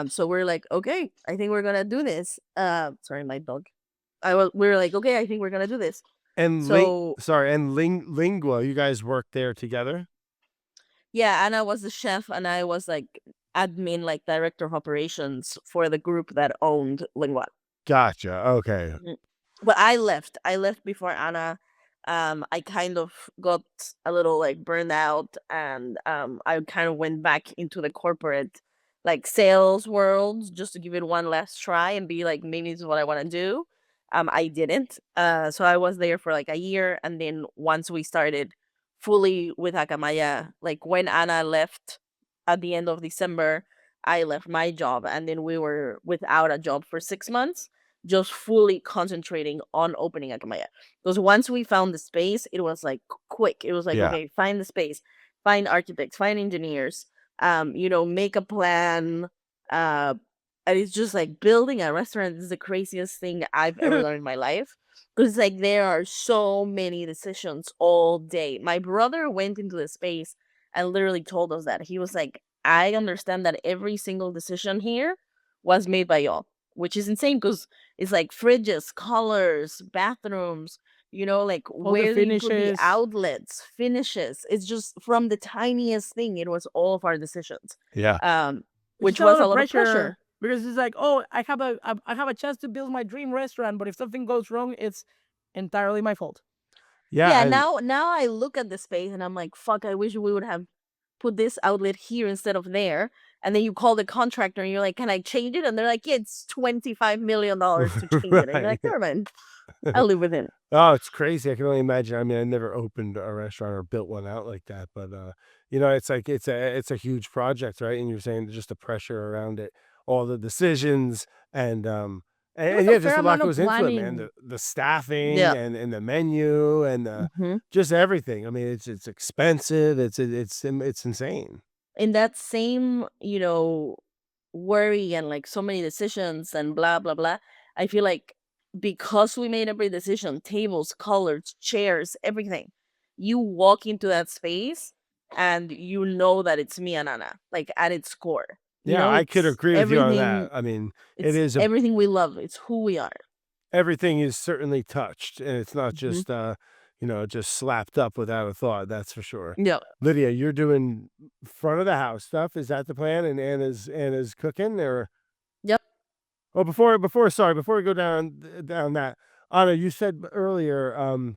so we're like, okay, I think we're gonna do this. Sorry, my dog. We were like, okay, I think we're gonna do this. And So Lingua, you guys worked there together? yeah, Anna was the chef, and I was like admin, like director of operations for the group that owned Lingua. Gotcha. Okay. But I left. I left before Anna. I kind of got a little like burned out, and I kind of went back into the corporate like sales world just to give it one last try and be like, maybe this is what I want to do. I didn't. So I was there for like a year, and then once we started fully with Acamaya, like when Anna left at the end of December, I left my job, and then we were without a job for 6 months, just fully concentrating on opening Acamaya. Because once we found the space, it was like quick. It was like, Yeah. okay, find the space, find architects, find engineers, make a plan. Uh, and it's just like building a restaurant is the craziest thing I've ever done in my life. Because like there are so many decisions all day. My brother went into the space and literally told us that. He was like, I understand that every single decision here was made by y'all, which is insane because it's like fridges, colors, bathrooms, like All the where do you put the finishes. outlets, finishes. It's just from the tiniest thing, it was all of our decisions. Yeah. Um, Which is which a was lot a of lot of pressure pressure. because it's like, oh, I have a chance to build my dream restaurant, but if something goes wrong, it's entirely my fault. Yeah. Yeah, And now I look at the space and I'm like, fuck, I wish we would have put this outlet here instead of there. And then you call the contractor and you're like, can I change it? And they're like, yeah, it's $25 million to change it. And you're right. like, never mind. I'll live with it. Oh, it's crazy. I can only imagine. I mean, I never opened a restaurant or built one out like that, but it's like it's a huge project, right? And you're saying just the pressure around it, all the decisions, and There was and a yeah, fair just a lot amount of goes into it, man. planning. The staffing Yeah. and the menu and hmm just everything. I mean, it's expensive. It's insane. In that same, worry and like so many decisions and blah, blah, blah, I feel like because we made every decision, tables, colors, chairs, everything, you walk into that space and you know that it's me and Anna, like at its core. Yeah, I could agree with you on that. I mean, it It's is everything we love. It's who we are. everything is certainly touched, and it's not Mhm. just just slapped up without a thought. That's for sure. Yeah. Lydia, you're doing front of the house stuff. Is that the plan? And Anna's cooking, or Yep. oh, sorry, before we go down that, Anna, you said earlier,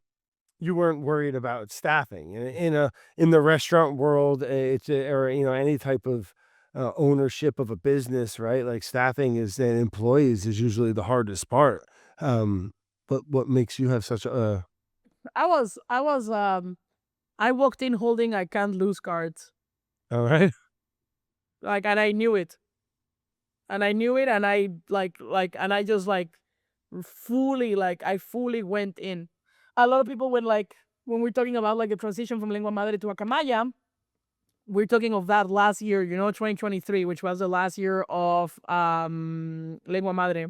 you weren't worried about staffing in the restaurant world. Or any type of ownership of a business, right? Like staffing is and employees is usually the hardest part. But what makes you have such a I walked in holding I can't lose cards. all right? Like, and I knew it. And I knew it, and I and I just I fully went in. A lot of people when we're talking about like the transition from lengua madre to Acamaya, we're talking of that last year, 2023, which was the last year of lengua madre,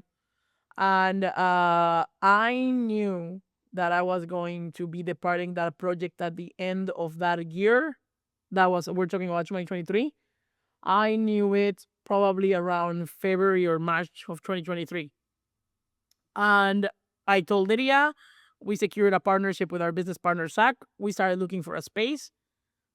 and I knew that I was going to be departing that project at the end of that year. We're talking about 2023. I knew it probably around February or March of 2023. And I told Lydia, we secured a partnership with our business partner, Zach. We started looking for a space.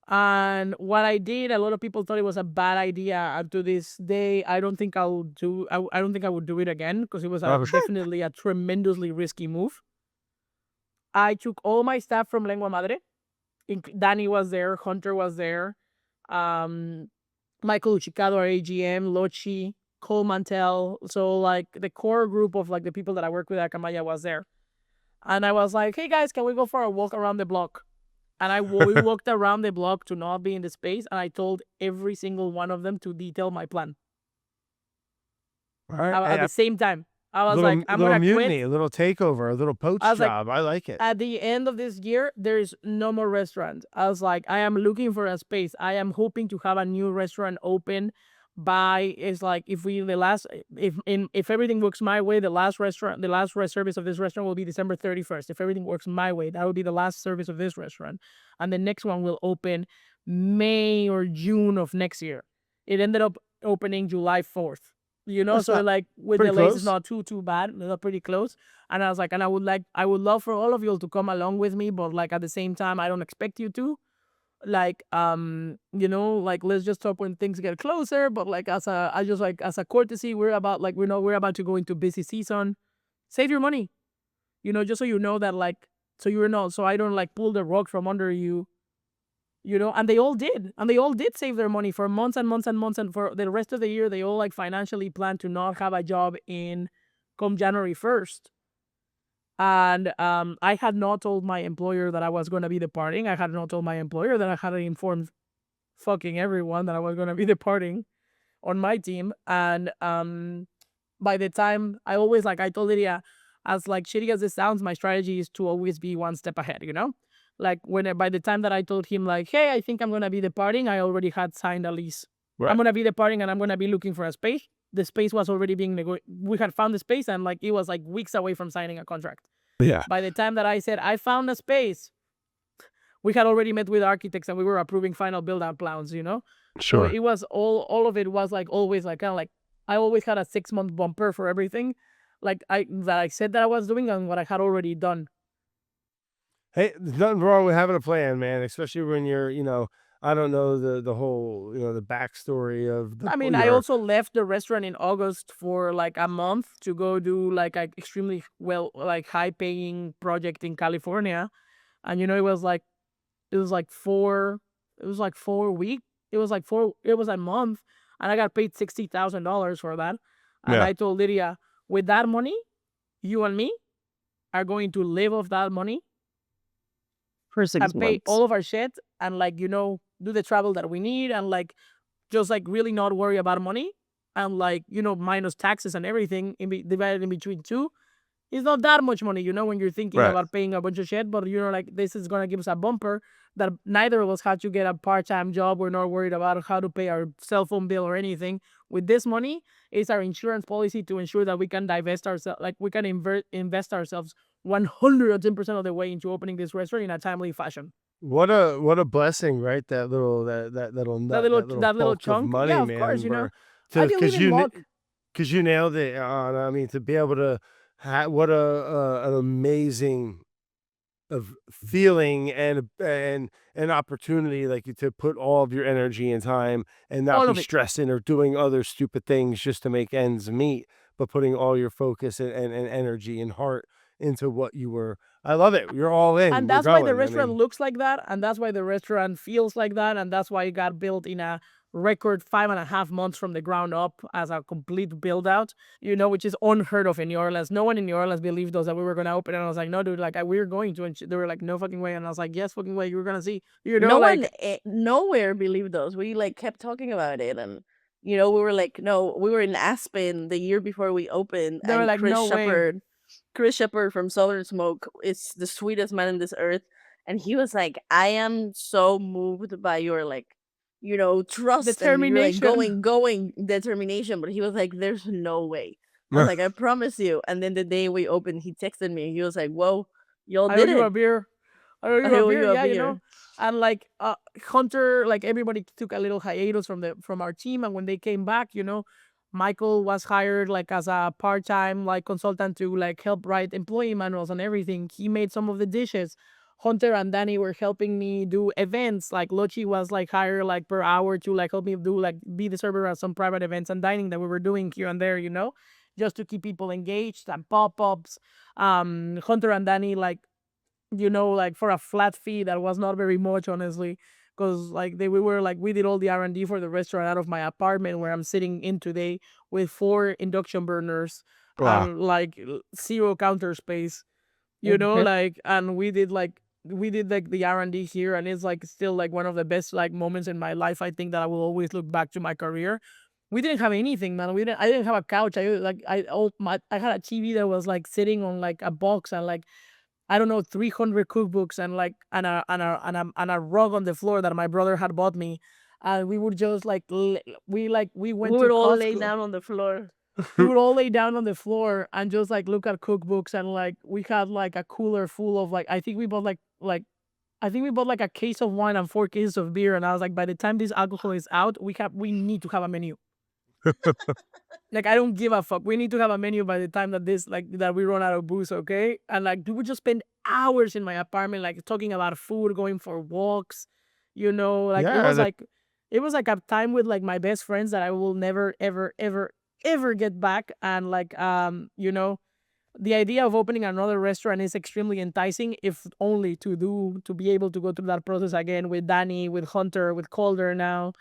And what I did, a lot of people thought it was a bad idea. And to this day, I don't think I don't think I would do it again, because it was definitely a tremendously risky move. I took all my staff from Lengua Madre. Danny was there, Hunter was there, Michael Uchicado, our AGM, Lochi, Cole Mantel. So like the core group of like the people that I work with at Acamaya was there. And I was like, hey guys, can we go for a walk around the block? And we walked around the block to not be in the space, and I told every single one of them to detail my plan. All right. At the same time. I was little, like, I'm little going to mutiny, quit. a little takeover, a little poach job. I like it. At the end of this year, there's no more restaurant. I was like, I am looking for a space. I am hoping to have a new restaurant open by if everything works my way, the last service of this restaurant will be December 31st. If everything works my way, that will be the last service of this restaurant. And the next one will open May or June of next year. It ended up opening July 4th. That's so not- like with pretty delays, close. it's not too bad. They're pretty close. And I was like, and I would love for all of you to come along with me, but like at the same time, I don't expect you to. Like, let's just talk when things get closer. But like as a courtesy, we're about to go into busy season. Save your money. Just so you know that so I don't like pull the rug from under you. And they all did. And they all did save their money for months and months and months. And for the rest of the year, they all like financially planned to not have a job come January 1st. And I had not told my employer that I was going to be departing. I had not told my employer that I had informed fucking everyone that I was going to be departing on my team. And by the time I told Lydia, as like shitty as this sounds, my strategy is to always be one step ahead, Like by the time that I told him like, hey, I think I'm going to be departing, I already had signed a lease. Right. I'm going to be departing and I'm going to be looking for a space. The space was already being we had found the space, and like it was like weeks away from signing a contract. Yeah. By the time that I said I found a space, we had already met with architects and we were approving final build-out plans, Sure. So it was all of it was like always like kind of like I always had a 6-month bumper for everything, like I said that I was doing and what I had already done. Hey, there's nothing wrong with having a plan, man, especially when you're, I don't know the whole, the backstory of the. I mean, I also left the restaurant in August for like a month to go do like an extremely high paying project in California. And it was like 4 weeks. It was a month, and I got paid $60,000 for that. And I told Lydia, with that money, you and me are going to live off that money for 6 months. Pay all of our shit and do the travel that we need and just really not worry about money and minus taxes and everything divided in between two. It's not that much money, when you're thinking about paying a bunch of shit, but this is gonna give us a bumper that neither of us had to get a part-time job. We're not worried about how to pay our cell phone bill or anything. With this money, it's our insurance policy to ensure that we can divest ourselves, we can invest ourselves 110% of the way into opening this restaurant in a timely fashion. What a blessing, right? That little chunk of money, yeah, of man. Course, I believe in luck. Because you nailed it. I mean, to be able to what an amazing feeling and an opportunity like to put all of your energy and time and not All be of it. stressing or doing other stupid things just to make ends meet, but putting all your focus and energy and heart into what you were. I love it. You're all in. And We're that's why the going. I restaurant mean, looks like that, and that's why the restaurant feels like that, and that's why it got built in a record 5.5 months from the ground up as a complete build out, which is unheard of in New Orleans. No one in New Orleans believed us that we were gonna open, and I was like, no, dude, like we're going to, and they were like, no fucking way, and I was like, yes, fucking way, you're gonna see, No like one nowhere believed us. We like kept talking about it, and we were like, no, we were in Aspen the year before we opened, they were and like, no way. Chris Shepard from Southern Smoke is the sweetest man in this earth, and he was like, I am so moved by your like, trust, and you're like Determination. going determination. But he was like, there's no way. I was like, I promise you. And then the day we opened, he texted me. He was like, whoa, y'all I owe did you a it. beer. I owe you I a owe beer. you a Yeah. beer. And like Hunter, like everybody took a little hiatus from our team, and when they came back, Michael was hired like as a part-time like consultant to like help write employee manuals and everything. He made some of the dishes. Hunter and Danny were helping me do events. Like Lochi was like hired like per hour to like help me do like be the server at some private events and dining that we were doing here and there, just to keep people engaged and pop-ups. Hunter and Danny like like for a flat fee that was not very much, honestly, because like we did all the R&D for the restaurant out of my apartment where I'm sitting in today with 4 induction burners wow. and like zero counter space, like, and we did like the R&D here, and it's like still like one of the best like moments in my life. I think that I will always look back to my career. We didn't have anything, man. I didn't have a couch. I had a TV that was like sitting on like a box, and like I don't know, 300 cookbooks, and like and a rug on the floor that my brother had bought me, and we would just we We went to would all lay Costco. down on the floor. We would all lay down on the floor and just like look at cookbooks, and like we had like a cooler full of like I think we bought like a case of wine and 4 cases of beer, and I was like, by the time this alcohol is out, we need to have a menu. Like I don't give a fuck. We need to have a menu by the time that we run out of booze, okay? And like we would just spend hours in my apartment like talking about food, going for walks, like it Yeah, was like a time with like my best friends that I will never ever ever ever get back. And like the idea of opening another restaurant is extremely enticing, if only to be able to go through that process again with Danny, with Hunter, with Calder now.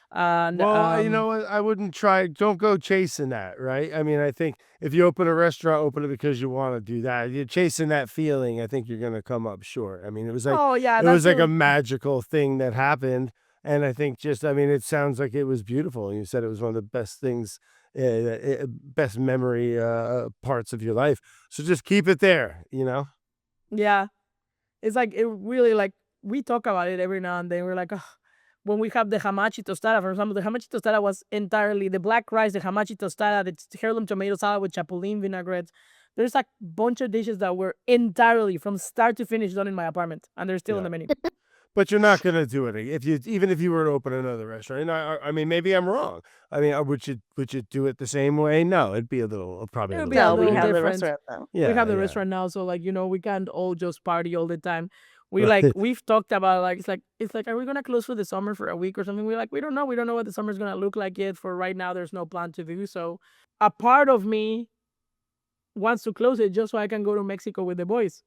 And well, you know what? I wouldn't try. Don't go chasing that, right? I mean, I think if you open a restaurant, open it because you want to do that. You're chasing that feeling. I think you're going to come up short. I mean, oh yeah, it that's was like a the magical thing that happened, and I think I mean, it sounds like it was beautiful. You said it was one of the best things, best memory parts of your life. So just keep it there. yeah. It's like it really like we talk about it every now and then. We're like, "Ugh." When we have the hamachi tostada, for example, the hamachi tostada was entirely the black rice, the hamachi tostada, the heirloom tomato salad with chapulín vinaigrette. There's a bunch of dishes that were entirely from start to finish done in my apartment, and they're still in Yeah. the menu. But you're not gonna do it even if you were to open another restaurant. And I mean, maybe I'm wrong. I mean, would you do it the same way? No, it'd be probably a It'll little be a No, we little different. have the different. restaurant now. We have Yeah, the yeah. restaurant now, so like we can't all just party all the time. Right. We've talked about like are we gonna close for the summer for a week or something? We don't know. We don't know what the summer's gonna look like yet. For right now, there's no plan to do so. A part of me wants to close it just so I can go to Mexico with the boys.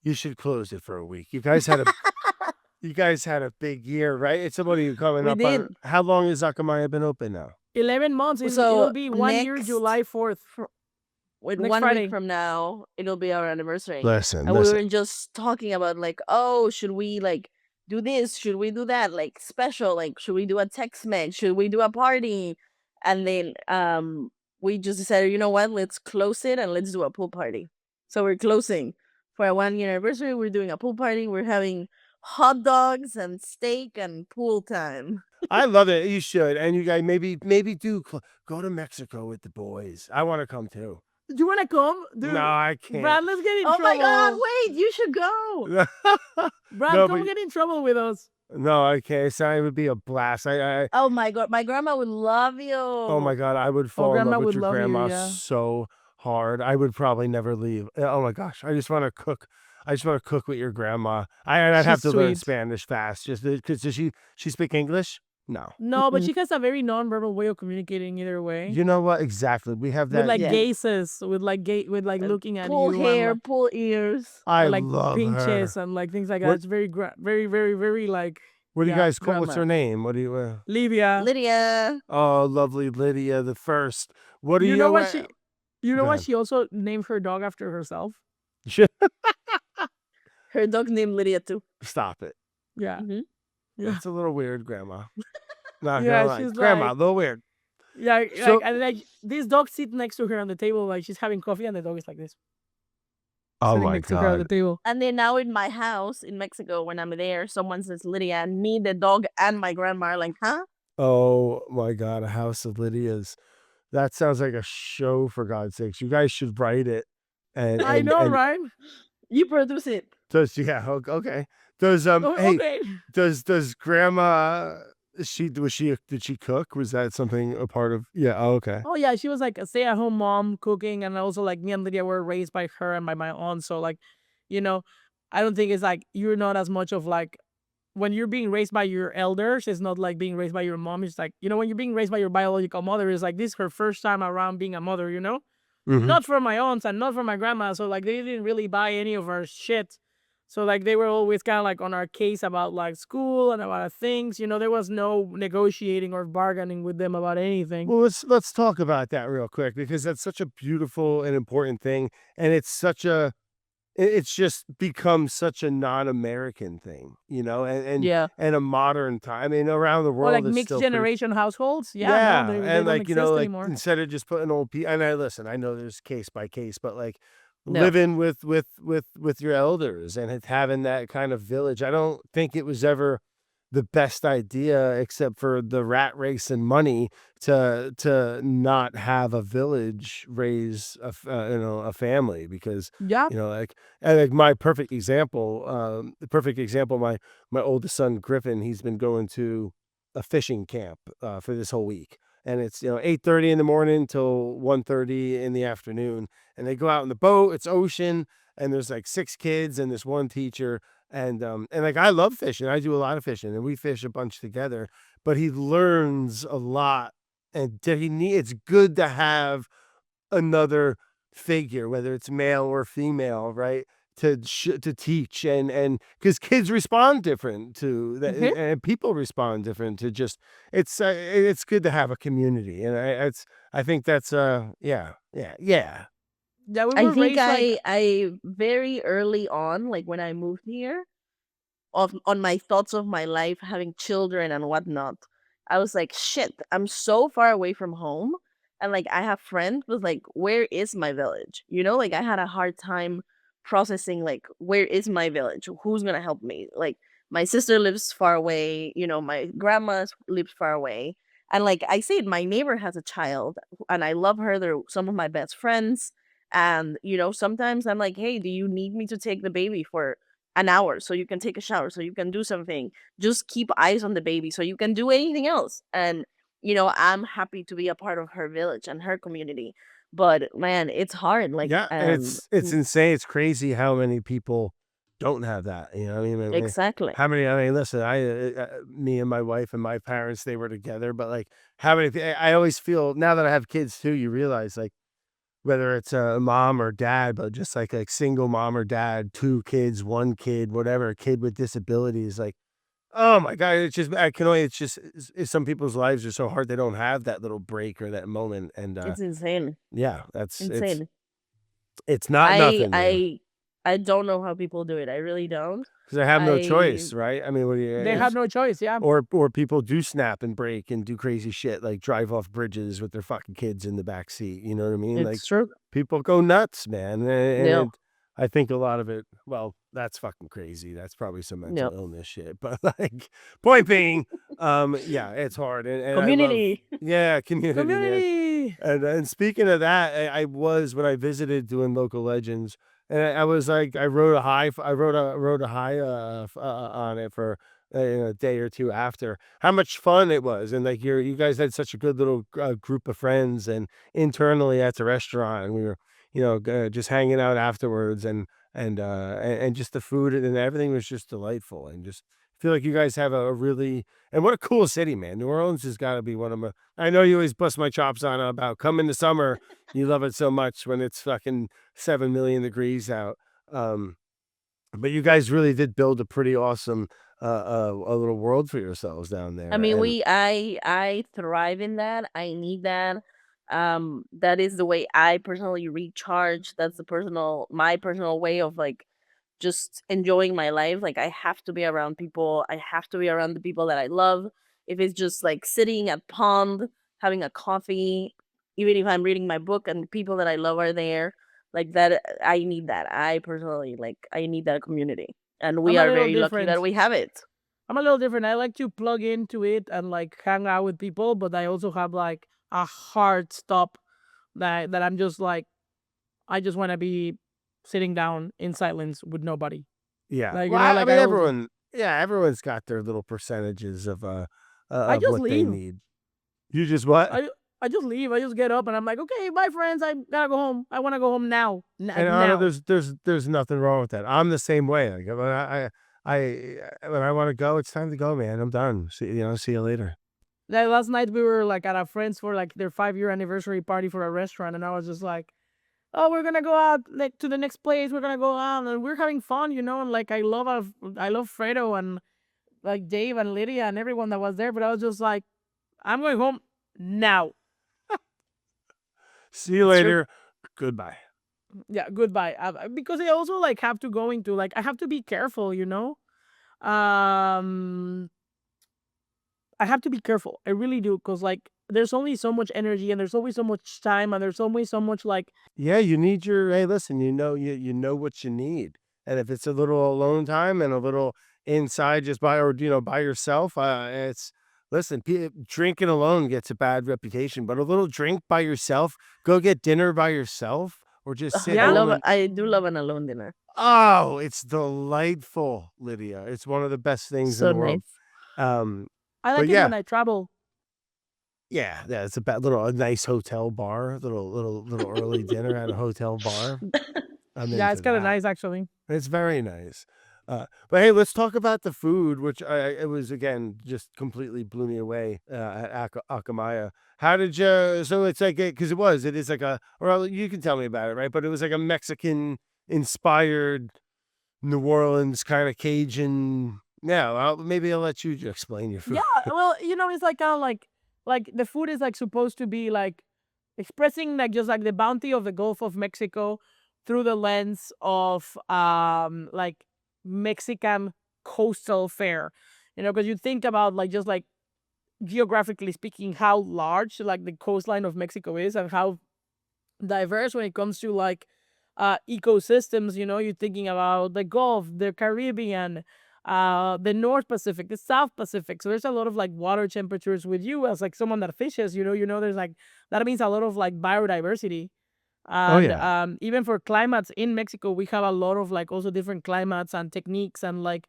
You should close it for a week. You guys had a big year, right? It's somebody coming We up on did. how long has Acamaya been open now? 11 months. So It'll be 1 year, July 4th. with Next 1 week Friday. from now, it'll be our anniversary. Listen, And we listen. were just talking about like, oh, should we like do this? Should we do that? Like special? Like, should we do a Tex-Mex? Should we do a party? And then we just decided, you know what? Let's close it and let's do a pool party. So we're closing for a 1 year anniversary. We're doing a pool party. We're having hot dogs and steak and pool time. I love it. You should, and you guys maybe go to Mexico with the boys. I want to come too. Do you wanna come, dude? No, I can't. Brad, let's get in Oh my trouble. god, wait, you should go. Brad, No, come but get in trouble with us. no, I can't. So it would be a blast. Oh my god, my grandma would love you. Oh my God, I would fall in grandma love with would your love you, grandma yeah. so hard. I would probably never leave. Oh my gosh, I just want to cook. I just want to cook with your grandma. I'd have She's to learn sweet. Spanish fast, just because does she speak English? No. No, but Mm-mm. she has a very non-verbal way of communicating either way. You know what? Exactly. We have With that. like Yeah. gazes, with like looking at Pull you and hair, like, pull ears. I or like love pinches her. and like things like that. What It's very very very very like What do you yeah, guys call? What's grandma. her name? What do you? Lydia. Lydia. Oh, lovely Lydia the first. What do You you? know what she you know Go what ahead. she also named her dog after herself? Her dog named Lydia too. Stop it. Yeah. Mhm. Yeah. That's a little weird, Grandma. Not gonna Yeah, lie, she's Grandma, like a little weird. yeah, So, and like this dog sit next to her on the table, like she's having coffee and the dog is like this, oh sitting my next to her at the God. table. And then now in my house in Mexico, when I'm there, someone says Lydia, and me, the dog, and my grandma are like, huh? Oh my God, a house of Lydias. That sounds like a show, for God's sakes. You guys should write it. And I and know, and right? You produce it. does yeah okay. Does Oh, hey okay. does Grandma did she cook? Was that something a part of? Yeah. Oh, okay. Oh yeah, she was like a stay-at-home mom cooking, and also like me and Lydia were raised by her and by my aunt. So like, you know, I don't think it's like you're not as much of like when you're being raised by your elders, it's not like being raised by your mom. It's like, when you're being raised by your biological mother, it's like this is her first time around being a mother, Mm-hmm. Not from my aunts and not from my grandma. So like they didn't really buy any of our shit. So like they were always kind of like on our case about like school and about things. There was no negotiating or bargaining with them about anything. Well, let's talk about that real quick because that's such a beautiful and important thing, and it's just become such a non-American thing, Yeah. and a modern time. I mean, around the Or like world, it's mixed still pretty. generation households. Yeah, no, Yeah, they and don't like exist like anymore. instead of just putting old people, and I listen, I know there's case by case, but like No. living with your elders and having that kind of village, I don't think it was ever the best idea, except for the rat race and money, to not have a village raise a family because Yeah. like and like my perfect example, my oldest son Griffin, he's been going to a fishing camp for this whole week. And it's 8:30 in the morning till 1:30 in the afternoon, and they go out in the boat. It's ocean, and there's like 6 kids and this one teacher, and like I love fishing. I do a lot of fishing, and we fish a bunch together. But he learns a lot, and it's good to have another figure, whether it's male or female, right? To teach and because kids respond different to that, Mhm. and people respond different to just it's good to have a community, and I think that's yeah. Yeah, we I were think raised like I very early on, like when I moved here, on my thoughts of my life, having children and whatnot, I was like, shit, I'm so far away from home. And like I have friends was like, where is my village? Like I had a hard time processing like where is my village? Who's gonna help me? Like my sister lives far away, my grandma lives far away. And like I said, my neighbor has a child and I love her. They're some of my best friends. And sometimes I'm like, hey, do you need me to take the baby for an hour so you can take a shower, so you can do something? Just keep eyes on the baby so you can do anything else. And I'm happy to be a part of her village and her community. But man, it's hard. Like, Yeah, and it's insane. It's crazy how many people don't have that. exactly. How many? I mean, listen, me and my wife and my parents, they were together, but like, how many? I always feel now that I have kids too. You realize like whether it's a mom or dad, but just like single mom or dad, 2 kids, 1 kid, whatever, a kid with disabilities, like. Oh my God! It's just I can only. It's just some people's lives are so hard they don't have that little break or that moment, and It's insane. yeah, that's Insane. it's not I nothing, man. I I don't know how people do it. I really don't. Because I have no I choice, right? I mean, what do you, they had no choice. Yeah. or people do snap and break and do crazy shit like drive off bridges with their fucking kids in the back seat. You know what I mean? Like It's true. people go nuts, man, and No. I think a lot of it. Well, that's fucking crazy. That's probably some mental No. illness shit. But like, point being, yeah, it's hard, and I love, Community. yeah, community, man. Community. And speaking of that, I was when I visited doing local legends, and I was like, I wrote a high, wrote a high on it for a day or two after. How much fun it was, and like you guys had such a good little group of friends, and internally at the restaurant, and we were just hanging out afterwards, and and just the food and everything was just delightful, and just feel like you guys have a really, and what a cool city, man. New Orleans has got to be one of my. I know you always bust my chops on about come in the summer. You love it so much when it's fucking 7 million degrees out. Um, but you guys really did build a pretty awesome a little world for yourselves down I there, mean, and I thrive in that. I need that. That is the way I personally recharge. That's my personal way of like just enjoying my life. Like I have to be around people. I have to be around the people that I love. If it's just like sitting at pond having a coffee, even if I'm reading my book and the people that I love are there, like that, I need that. I personally like I need that community, and we I'm a are little very lucky that different. we have it. I'm a little different. I like to plug into it and like hang out with people, but I also have like a hard stop that I'm just like I just want to be sitting down in silence with nobody. yeah. Like Well, I like mean, I also everyone's got their little percentages I of just what they leave. need. You just what? I just leave. I just get up and I'm like, okay, bye friends. I gotta go home. I want to go home now. And Anna, Now. there's nothing wrong with that. I'm the same way. Like when I want to go, it's time to go, man. I'm done. See you later. Like last night we were like at a friend's for like their 5-year anniversary party for a restaurant, and I was just like, oh, we're gonna go out like to the next place. We're gonna go out and we're having fun, And like I love Fredo and like Dave and Lydia and everyone that was there, but I was just like, I'm going home now. See you It's true. later. Goodbye. Yeah, goodbye. Because I also like have to go into like I have to be careful, Um, I have to be careful. I really do, because like there's only so much energy and there's always so much time and there's always so much like Yeah, you need your. Hey, listen. You know what you need, and if it's a little alone time and a little inside, just by yourself, it's. Listen, drinking alone gets a bad reputation, but a little drink by yourself, go get dinner by yourself, or just sit yeah. home and. I do love an alone dinner. Oh, it's delightful, Lydia. It's one of the best things in So the world. nice. Um, I but like it yeah, when I travel. yeah, it's a nice hotel bar, little early dinner at a hotel bar. I'm Yeah, into it's kind of that. nice actually. It's very nice. But hey, let's talk about the food, which it was again just completely blew me away at Acamaya. How did you? So it's like because it is like or you can tell me about it, right? But it was like a Mexican inspired New Orleans kind of Cajun. No, maybe I'll let you explain your food. Yeah, well, it's like kind of like the food is like supposed to be like expressing like just like the bounty of the Gulf of Mexico through the lens of like Mexican coastal fare. Because you think about like just like geographically speaking how large like the coastline of Mexico is and how diverse when it comes to like ecosystems. You're thinking about the Gulf, the Caribbean, the North Pacific, the South Pacific. So there's a lot of like water temperatures with you as like someone that fishes. There's like that means a lot of like biodiversity. Oh And yeah, even for climates in Mexico, we have a lot of like also different climates and techniques and like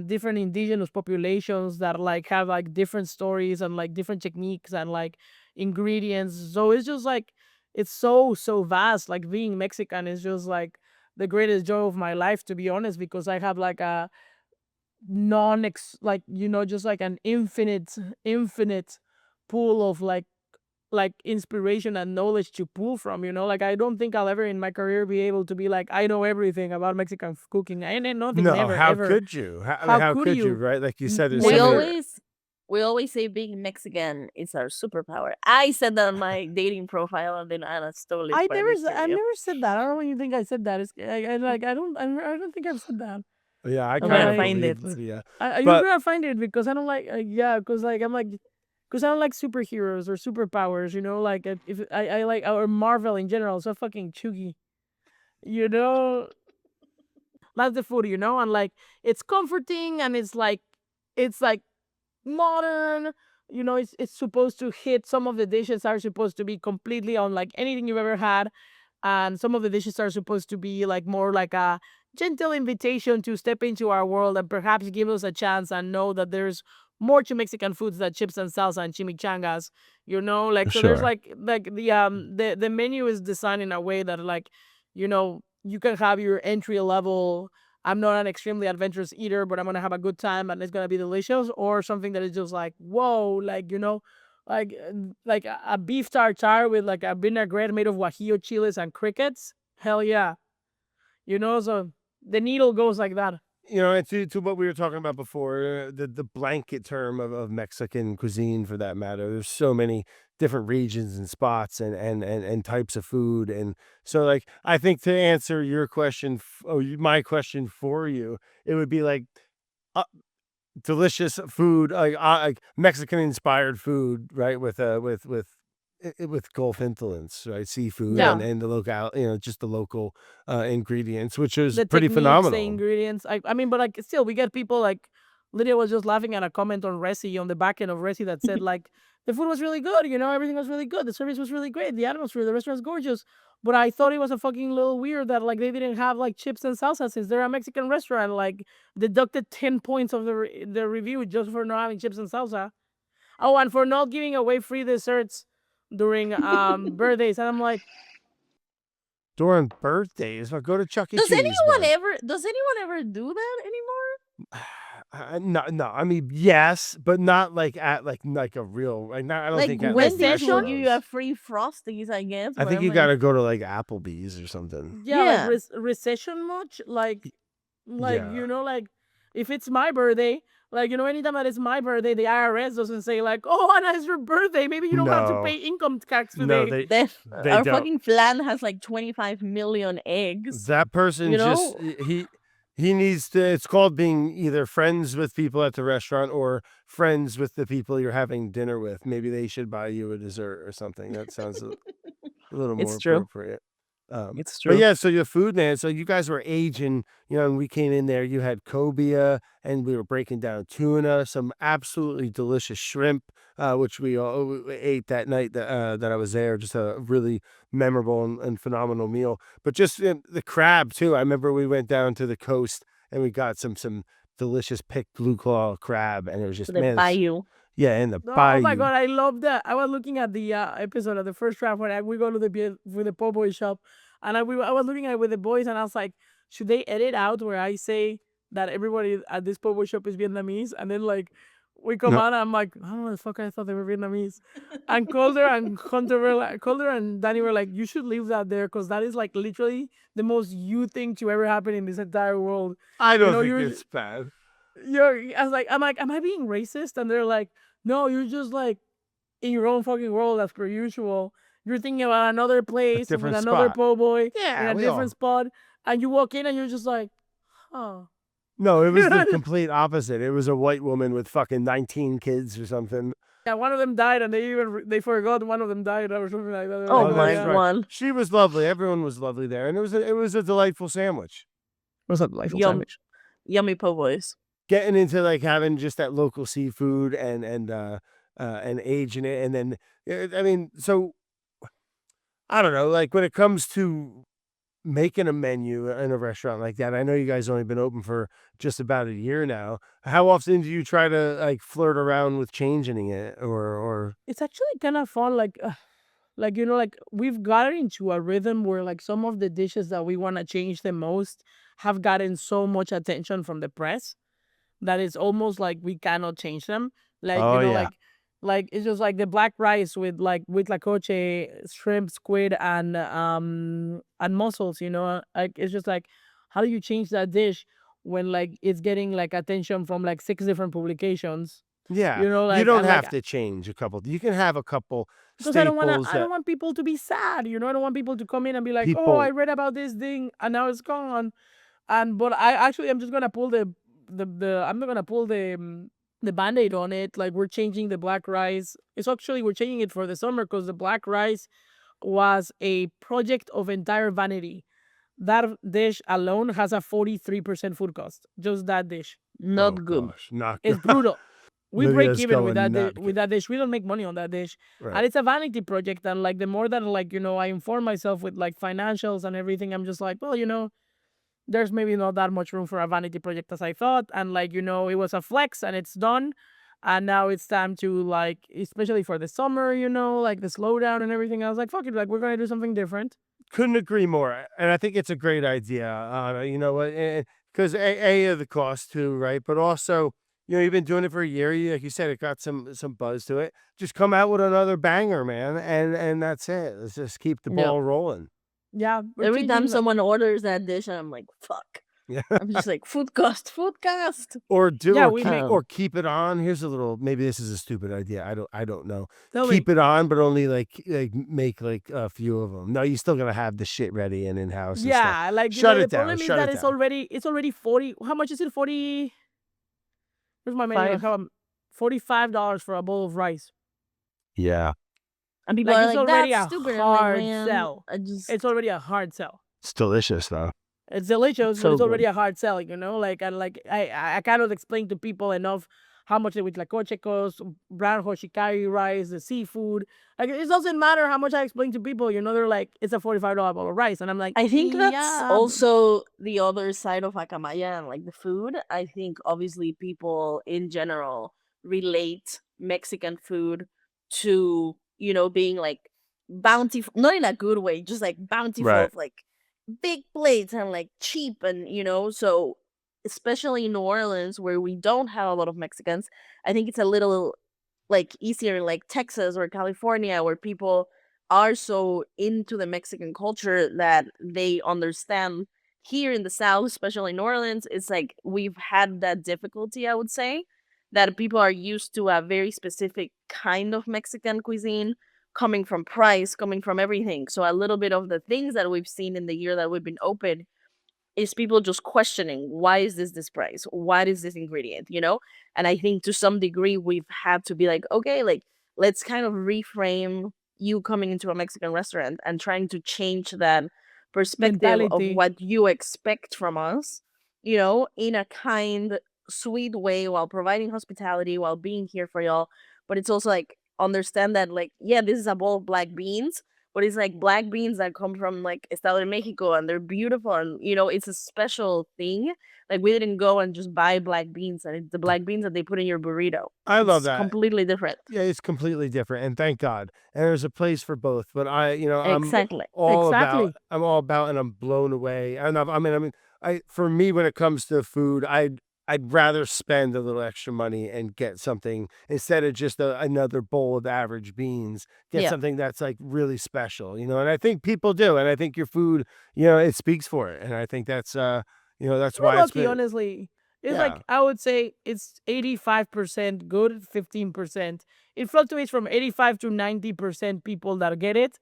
different indigenous populations that like have like different stories and like different techniques and like ingredients. So it's just like it's so vast. Like being Mexican is just like the greatest joy of my life, to be honest, because I have like a non like just like an infinite pool of like inspiration and knowledge to pull from. Like I don't think I'll ever in my career be able to be like I know everything about Mexican cooking. I ain't nothing, no, never how ever. could you? I mean, How how could could you? you? Right, like you said, there's We so many. Never. always we always say being Mexican is our superpower. I said that on my dating profile, and then Anna stole it by I Wikipedia. never said that. I don't know when you think I said that. I like I don't think I've said that. Yeah, I I'm kind gonna of Like find believe it. Lydia, you're but gonna find it because I don't like yeah, because like I'm like because I don't like superheroes or superpowers. Like if I like or Marvel in general. So fucking chuggy. You know, that's the food. And like it's comforting and it's like modern. It's supposed to hit. Some of the dishes are supposed to be completely unlike anything you've ever had, and some of the dishes are supposed to be like more like a gentle invitation to step into our world and perhaps give us a chance and know that there's more to Mexican foods than chips and salsa and chimichangas. Like so there's sure. like the menu is designed in a way that like you can have your entry level. I'm not an extremely adventurous eater, but I'm gonna have a good time and it's gonna be delicious, or something that is just like, whoa, like like a beef tartare with like a vinaigrette made of guajillo chiles and crickets. Hell yeah, so the needle goes like that. And to what we were talking about before, the blanket term of Mexican cuisine, for that matter. There's so many different regions and spots and types of food, and so like I think to answer your question, my question for you, it would be like uh, delicious food, like Mexican inspired food, right? With Gulf influence, right? Seafood Yeah. and the local, just the local ingredients, which is The pretty techniques, the phenomenal. ingredients. I mean, but like still, we get people like Lydia was just laughing at a comment on Resi on the back end of Resi that said like the food was really good, everything was really good, the service was really great, the atmosphere, the restaurant's gorgeous. But I thought it was a fucking little weird that like they didn't have like chips and salsa since they're a Mexican restaurant. Like deducted 10 points of the review just for not having chips and salsa. Oh, and for not giving away free desserts during birthdays. And I'm like, During birthdays, I'll go to Chuck E. Does Cheese. anyone ever do that anymore? No. I mean, yes, but not like at like a real. Like, not, I don't Like think at Wendy's will restaurants. give you a free frosties, I guess. I but think I'm you like, got to go to like Applebee's or something. yeah, Yeah. like recession much, like Yeah. like if it's my birthday, like anytime that it's my birthday, the IRS doesn't say like, oh, Anna, it's your birthday, maybe you don't have to No. pay income tax No, today. they our don't. fucking flan has like 25 million eggs. That person You just know? he needs to. It's called being either friends with people at the restaurant or friends with the people you're having dinner with. Maybe they should buy you a dessert or something. That sounds a little more It's true. appropriate. It's But true. yeah, so your food, man. So you guys were aging, and we came in there. You had cobia, and we were breaking down tuna, some absolutely delicious shrimp, which we all ate that night that I was there. Just a really memorable and phenomenal meal. But just the crab too. I remember we went down to the coast and we got some delicious picked blue claw crab, and it was just The bayou. yeah, in the Oh bayou. my god, I love that. I was looking at the episode of the first draft when we go to the po' boy shop, and I was looking at it with the boys, and I was like, should they edit out where I say that everybody at this po' boy shop is Vietnamese, and then like we come No. out, and I'm like, I don't know, the fuck, I thought they were Vietnamese, and Calder and Danny were like, you should leave that there because that is like literally the most you thing to ever happen in this entire world. I don't know, think you're- it's bad. I'm like, am I being racist? And they're like, no, you're just like in your own fucking world as per usual. You're thinking about another place with different another spot. po' boy Yeah, in a we different all- spot, and you walk in and you're just like, huh. No, it was the complete opposite. It was a white woman with fucking 19 kids or something. Yeah, one of them died, and they forgot one of them died or something like that. They're Oh like, my yeah. right. god. She was lovely. Everyone was lovely there, and it was a delightful sandwich. What's up, delightful sandwich? Yummy po' boys. Getting into like having just that local seafood and aging it, and then I mean, so I don't know. Like when it comes to making a menu in a restaurant like that, I know you guys only been open for just about a year now. How often do you try to like flirt around with changing it, or It's actually kind of fun, like like we've gotten into a rhythm where like some of the dishes that we want to change the most have gotten so much attention from the press that it's almost like we cannot change them. Like Oh, yeah. like it's just like the black rice with like huitlacoche, shrimp, squid, and mussels. Like it's just like, how do you change that dish when like it's getting like attention from like 6 different publications? yeah, You you don't and, have to change a couple. You can have a couple because I don't staples I that don't want people to be sad. I don't want people to come in and be like, oh, people. I read about this thing and now it's gone. But I'm just gonna pull I'm not gonna pull the band-aid on it. Like we're changing the black rice. We're changing it for the summer because the black rice was a project of entire vanity. That dish alone has a 43% food cost. Just that dish. Not Oh, good. gosh, not It's good. brutal. We break Lydia's even with going that not with that dish. We don't make money on that dish. Right. And it's a vanity project. And like the more that like, I inform myself with like financials and everything, I'm just like, well, there's maybe not that much room for a vanity project as I thought. And like, it was a flex and it's done. And now it's time to like, especially for the summer, like the slowdown and everything. I was like, fuck it, like we're gonna do something different. couldn't agree more. And I think it's a great idea. You know what? Because of the cost too, right? But also, you've been doing it for a year. Like you said, it got some buzz to it. Just come out with another banger, man, and that's it. Let's just keep the Yeah. ball rolling. Yeah, we're Every time changing. someone orders that dish, I'm like, fuck. Yeah. I'm just like, food cost, food cost. Or Yeah, we make. keep it on. Here's a little. Maybe this is a stupid idea. I don't know. Tell me. Keep it on, but only like make like a few of them. No, you're still gonna have the shit ready and in house. Yeah, like Shut the it down. problem is Shut that it it's down. already 40. How much is it? 40. Where's my menu? Five. How $45 for a bowl of rice. Yeah, And people Like, are it's like, already that's a stupid. I'm like, hard man, sell. It's already a hard sell. it's delicious though. It's delicious, but so it's already good. a hard sell, Like, I cannot explain to people enough how much the huitlacoche costs, brown hoshikari rice, the seafood. Like, it doesn't matter how much I explain to people. They're like, it's a $45 bowl of rice, and I'm like, I think that's yeah, also the other side of Acamaya and like the food. I think obviously people in general relate Mexican food to, being like bountiful, not in a good way, just like bountiful Right. of like big plates and like cheap and so especially in New Orleans where we don't have a lot of Mexicans, I think it's a little like easier like Texas or California where people are so into the Mexican culture that they understand. Here in the South, especially New Orleans, it's like we've had that difficulty, I would say, that people are used to a very specific kind of Mexican cuisine coming from price, coming from everything. So a little bit of the things that we've seen in the year that we've been open is people just questioning, why is this price, what is this ingredient. And I think to some degree we've had to be like, okay, like let's kind of reframe you coming into a Mexican restaurant and trying to change that perspective of mentality. what you expect from us, in a kind sweet way while providing hospitality, while being here for y'all. But it's also like understand that like, yeah, this is a bowl of black beans, but it's like black beans that come from like Estado de Mexico and they're beautiful and it's a special thing. Like we didn't go and just buy black beans and it's the black beans that they put in your burrito. I love It's that. completely different. Yeah, it's completely different, and thank God. And there's a place for both. But Exactly. I'm all about, and I'm blown away. And for me, when it comes to food, I'd rather spend a little extra money and get something instead of just another bowl of average beans. Get Yeah. something that's like really special, And I think people do, and I think your food, it speaks for it. And I think that's that's We're why it's lucky, been. honestly. It's Yeah. like I would say it's 85% good, 15%. It fluctuates from 85 to 90% people that get it,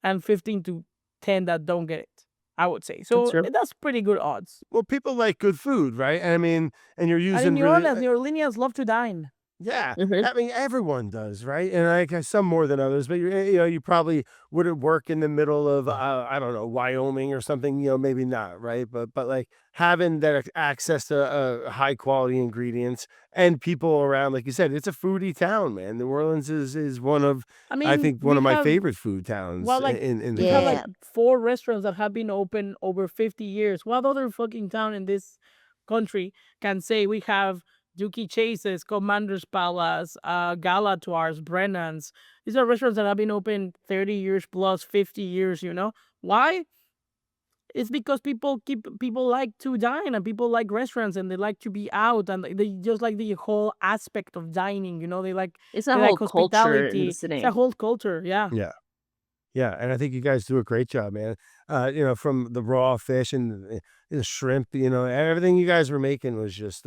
and 15 to 10 that don't get it. I would say That's so. true. That's pretty good odds. Well, people like good food, right? And I mean, and you're And in using New really. Orleans, New Orleanians love to dine. Yeah, Mhm. I mean everyone does, right? And I guess some more than others, but you probably wouldn't work in the middle of I don't know, Wyoming or something, maybe not, right? But like having that access to high quality ingredients and people around, like you said, it's a foodie town, man. New Orleans is one of I I mean, think one of my favorite food towns like in the we have like Yeah. 4 restaurants that have been open over 50 years. What other fucking town in this country can say we have Dookie Chase's, Commander's Palace, Galatoire's, Brennan's? These are restaurants that have been open 30 years plus, 50 years. Why? It's because people like to dine and people like restaurants and they like to be out and they just like the whole aspect of dining. They like It's a they like whole culture in the hospitality. It's city. a whole culture. Yeah. Yeah. Yeah, and I think you guys do a great job, man. From the raw fish and the shrimp, everything you guys were making was just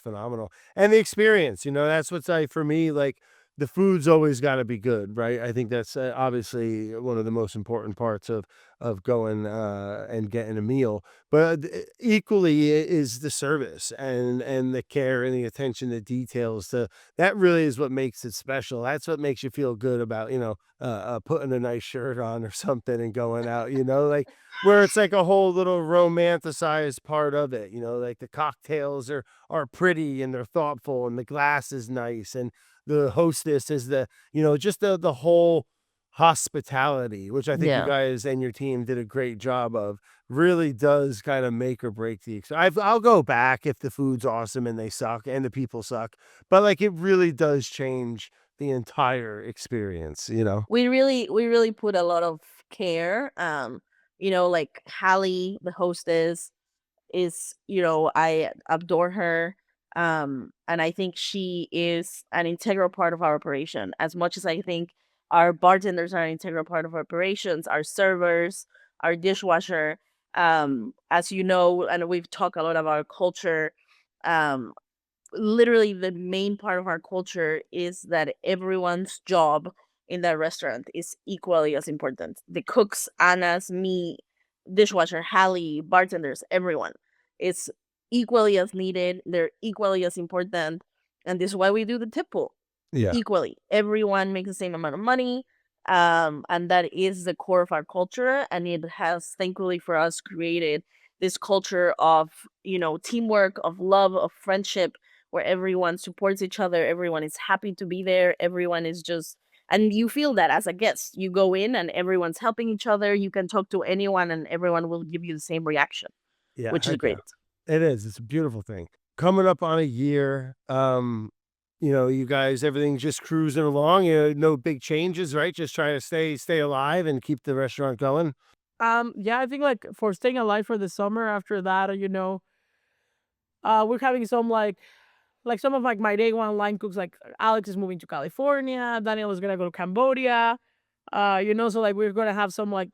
phenomenal. And the experience, that's what's like for me. Like the food's always got to be good, right? I think that's obviously one of the most important parts of going and getting a meal. But equally is the service and the care and the attention to details. That really is what makes it special. That's what makes you feel good about putting a nice shirt on or something and going out, like where it's like a whole little romanticized part of it, like the cocktails are pretty and they're thoughtful and the glass is nice and the hostess is just the whole hospitality, which I think you Yeah. guys and your team did a great job of, really does kind of make or break the I'll go back if the food's awesome and they suck and the people suck, but like it really does change the entire experience. We really put a lot of care. Like Hallie, the hostess, is, I adore her. And I think she is an integral part of our operation, as much as I think our bartenders are an integral part of our operations, our servers, our dishwasher. As you know, and we've talked a lot about our culture. um Literally, the main part of our culture is that everyone's job in that restaurant is equally as important. The cooks, Anna's, me, dishwasher, Hallie, bartenders, everyone. It's equally as needed. They're equally as important. And this is why we do the tip pool Yeah. equally. Everyone makes the same amount of money. And that is the core of our culture. And it has, thankfully for us, created this culture of, teamwork, of love, of friendship, where everyone supports each other. Everyone is happy to be there. Everyone is just, and you feel that as a guest. You go in and everyone's helping each other. You can talk to anyone and everyone will give you the same reaction, Yeah, which is heck yeah. great. It is. It's a beautiful thing. Coming up on a year, you guys, everything's just cruising along. No big changes, right? Just trying to stay alive and keep the restaurant going. Yeah, I think like for staying alive for the summer after that, we're having some like some of like my day one line cooks, like Alex is moving to California, Daniel is gonna go to Cambodia. So like we're gonna have some like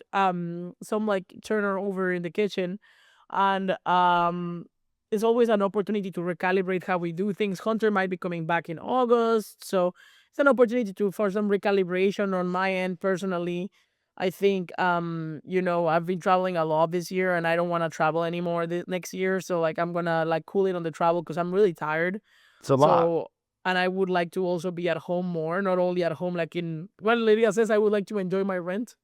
turnover in the kitchen. And it's always an opportunity to recalibrate how we do things. Hunter might be coming back in August, so it's an opportunity for some recalibration on my end personally. I think I've been traveling a lot this year and I don't want to travel anymore next year, so like I'm gonna like cool it on the travel because I'm really tired. It's a lot. So, and I would like to also be at home more, not only at home like in what Lydia says. I would like to enjoy my rent.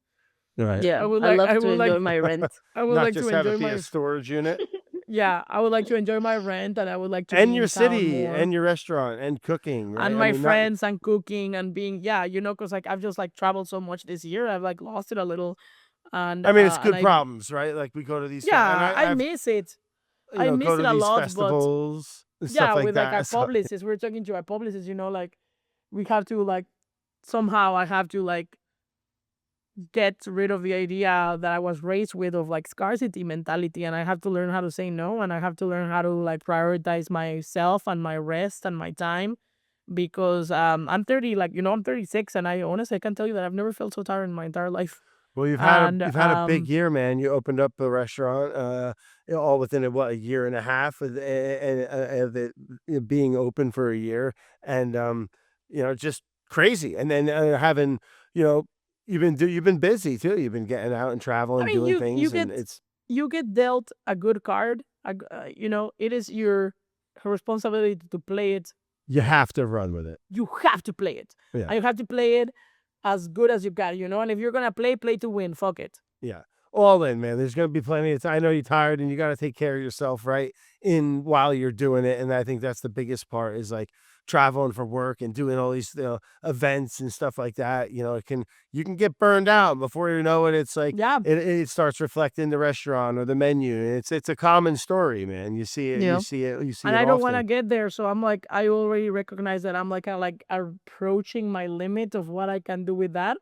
Right. Yeah, I love to enjoy my rent. I would Not like to just have enjoy it be my a storage unit. yeah, I would like to enjoy my rent, and I would like to And be your in town city more. and your restaurant and cooking, right? And I my mean, not. friends and cooking and being, yeah, because like I've just like traveled so much this year, I've like lost it a little. And I mean, it's and good I problems, right? Like we go to these, and yeah, I I've miss it. I go miss to it a these lot, but festivals and stuff yeah, like with like our that. So, publicists, we're talking to our publicists, like we have to like somehow I have to like get rid of the idea that I was raised with of like scarcity mentality, and I have to learn how to say no, and I have to learn how to like prioritize myself and my rest and my time, because I'm 30, like I'm 36, and I honestly I can tell you that I've never felt so tired in my entire life. well, And you've had a big year, man. You opened up a restaurant, all within a year and a half of it being open for a year, and just crazy. And then having, you know, you've been busy too. You've been getting out and I traveling, mean, doing you things, get and it's you get dealt a good card. It is your responsibility to play it. you have to run with it. You have to play it, Yeah. and you have to play it as good as you can. And if you're gonna play to win. Fuck it. Yeah. All in, man. There's going to be plenty of time. I know you're tired and you got to take care of yourself, right? In while you're doing it. And I think that's the biggest part is like traveling for work and doing all these events and stuff like that. You can get burned out before you know it. It's like Yeah, it starts reflecting the restaurant or the menu. It's a common story, man. You see it, yeah. you see And it I don't want to often. get there, so I'm like, I already recognize that I'm like approaching my limit of what I can do with that.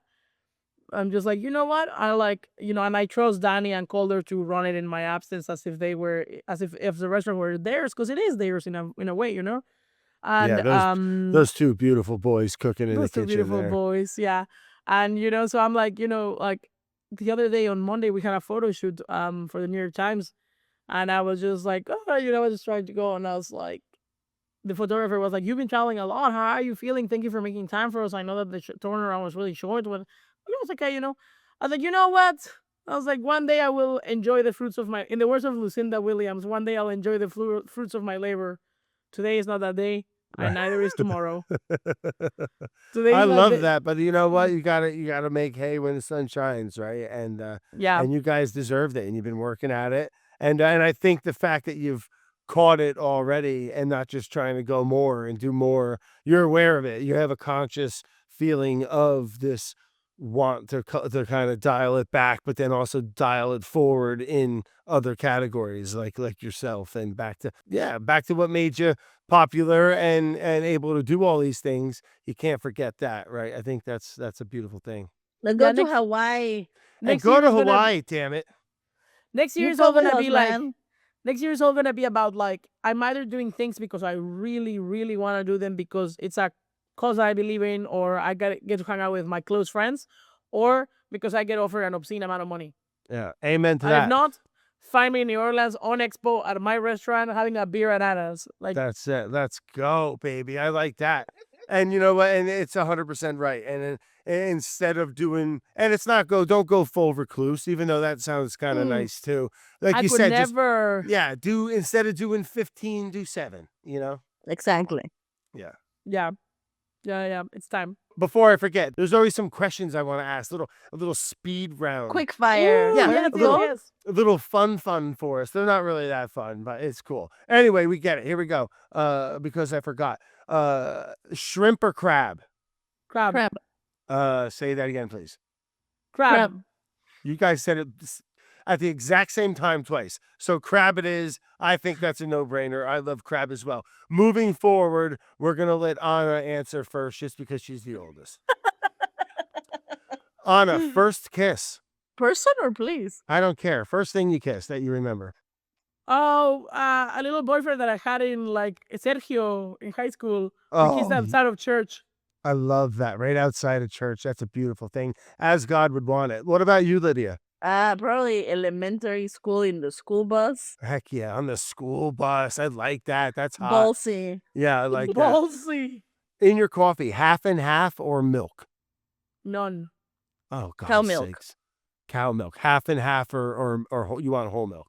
I'm just like, you know what? I like, and I trust Danny and Calder to run it in my absence as if they were, as if the restaurant were theirs, because it is theirs in a way. Yeah, And those two beautiful boys cooking in the those two kitchen beautiful there. boys, yeah. And so I'm like, like the other day on Monday we had a photo shoot for the New York Times, and I was just like, oh, I was just trying to go, and I was like, the photographer was like, "You've been traveling a lot. How are you feeling? Thank you for making time for us. I know that the turnaround was really short." But I was like, "Okay, I was like, you know what? I was like, one day I will enjoy the fruits of my, in the words of Lucinda Williams, one day I'll enjoy the fruits of my labor. Today is not that day, and Right. neither is tomorrow. Today I is not love the, that, but you know what? You gotta make hay when the sun shines, right? yeah, And you guys deserved it, and you've been working at it, and I think the fact that you've caught it already and not just trying to go more and do more, you're aware of it. You have a conscious feeling of this want to kind of dial it back, but then also dial it forward in other categories, like yourself, and back to what made you popular and able to do all these things. You can't forget that, right? I think that's a beautiful thing. Let's yeah. go to Next, Hawaii. And Next go year to is gonna Hawaii, damn it. next year You is all go with gonna us, be like man. next year is all gonna be about like I'm either doing things because I really, really want to do them because it's a cause I believe in, or I get to hang out with my close friends, or because I get offered an obscene amount of money. Yeah. Amen to And if that. not, find me in New Orleans on Expo at my restaurant having a beer and Anna's. Like That's it. Let's go, baby. I like that. And you know what? And it's 100% right. And instead of doing, and it's not don't go full recluse, even though that sounds kind of Mm. nice too. Like I you could said, just, never. yeah, instead of doing 15, do 7, you know? Exactly. Yeah. Yeah, yeah. It's time. Before I forget, there's always some questions I want to ask. A little speed round. Quick fire. Yeah, What yes, is it yes, called? yes. A little fun for us. They're not really that fun, but it's cool. Anyway, we get it. Here we go. Because I forgot. Shrimp or crab? Crab, Crab. Say that again, please. crab. Crab. You guys said it at the exact same time twice. So crab it is. I think that's a no-brainer. I love crab as well. Moving forward, we're gonna let Ana answer first, just because she's the oldest. Ana, first kiss. Person or please? I don't care. First thing you kiss that you remember. Oh, a little boyfriend that I had in like Sergio in high school. We kissed Oh, outside of church. I love that. Right outside of church. That's a beautiful thing, as God would want it. What about you, Lydia? Probably elementary school in the school bus. Heck yeah, on the school bus. I like that. That's hot. Ballsy. Yeah, I like that. Ballsy. In your coffee, half and half or milk? None. Oh, God's Cow milk. sakes. Cow milk. Half and half or you want whole milk?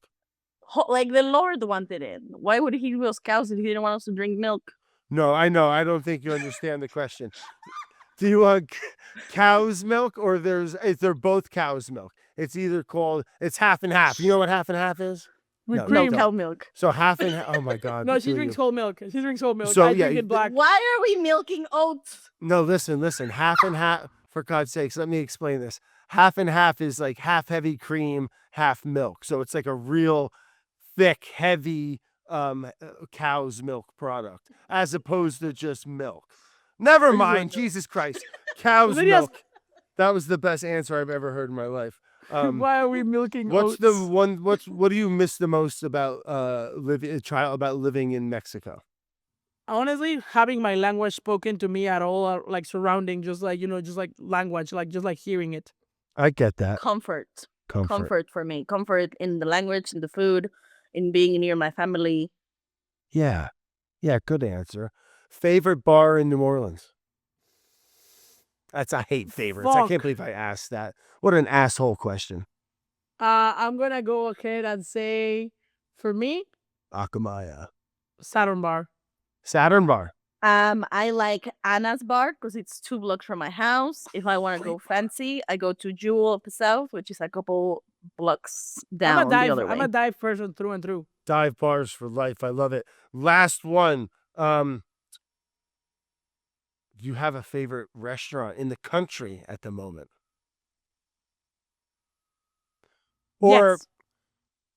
Like the Lord wanted it. Why would he give us cows if he didn't want us to drink milk? No, I know. I don't think you understand the question. Do you want cow's milk or they're both cow's milk? It's either it's half and half. You know what half and half is? With No, cream. don't. Cow milk. So half and half. Oh my God. No, the she two of drinks you. whole milk. She drinks whole milk. So, I yeah, drink it black. Why are we milking oats? No, listen. Half and half. For God's sakes, let me explain this. Half and half is like half heavy cream, half milk. So it's like a real thick, heavy cow's milk product, as opposed to just milk. Never mind. Jesus Christ. Cow's Lydia's- milk. That was the best answer I've ever heard in my life. Why are we milking What's oats? the one? What do you miss the most about living in Mexico? Honestly, having my language spoken to me at all, like surrounding, just like just like language, like just like hearing it. I get that. Comfort. Comfort. Comfort for me. Comfort in the language, in the food, in being near my family. Yeah. Yeah, good answer. Favorite bar in New Orleans? I hate favorites. I Fuck. can't believe I asked that. What an asshole question. I'm gonna go ahead and say, for me, Acamaya. Saturn Bar. Saturn bar. I like Anna's bar because it's 2 blocks from my house. If I want to go fancy, I go to Jewel of the South, which is a couple blocks down the other way. I'm a dive person through and through. Dive bars for life. I love it. Last one. Do you have a favorite restaurant in the country at the moment? Or Yes.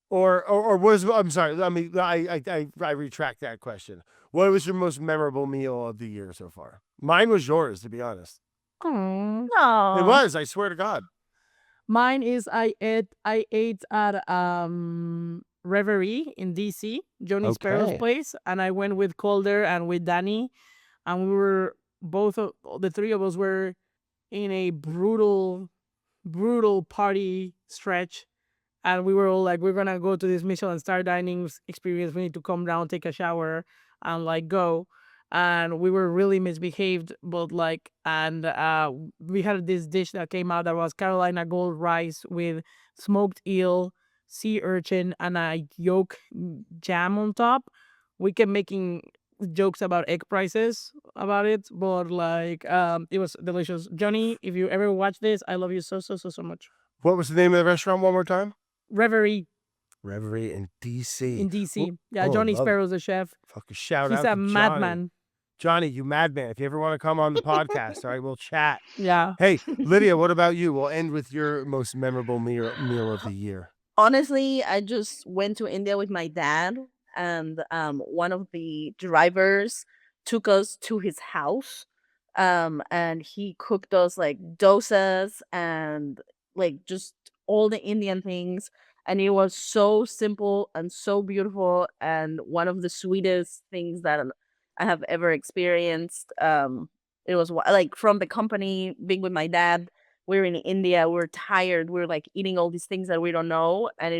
or was I'm sorry. I retract that question. What was your most memorable meal of the year so far? Mine was yours, to be honest. Aw. No. It was. I swear to God. Mine is I ate at Reverie in DC, Johnny Sparrow's Okay. place, and I went with Calder and with Danny, and we were the three of us were in a brutal party stretch, and we were all like, we're gonna go to this Michelin star dining experience. We need to come down, take a shower, and like go. And we were really misbehaved, but like, and we had this dish that came out that was Carolina gold rice with smoked eel, sea urchin, and a yolk jam on top. We kept making jokes about egg prices about it, but like, it was delicious. Johnny, if you ever watch this, I love you so much. What was the name of the restaurant one more time? Reverie Reverie in DC. in DC. Yeah, oh, Johnny love it. Sparrow's a chef. Fucking shout He's out a to madman. Johnny, you madman. If you ever want to come on the podcast, all right, we'll chat. Yeah. Hey, Lydia, what about you? We'll end with your most memorable meal of the year. Honestly, I just went to India with my dad, and one of the drivers took us to his house, and he cooked us like dosas and like just all the Indian things, and it was so simple and so beautiful, and one of the sweetest things that I have ever experienced. It was like from the company being with my dad. We were in India. We were tired. We were like eating all these things that we don't know, and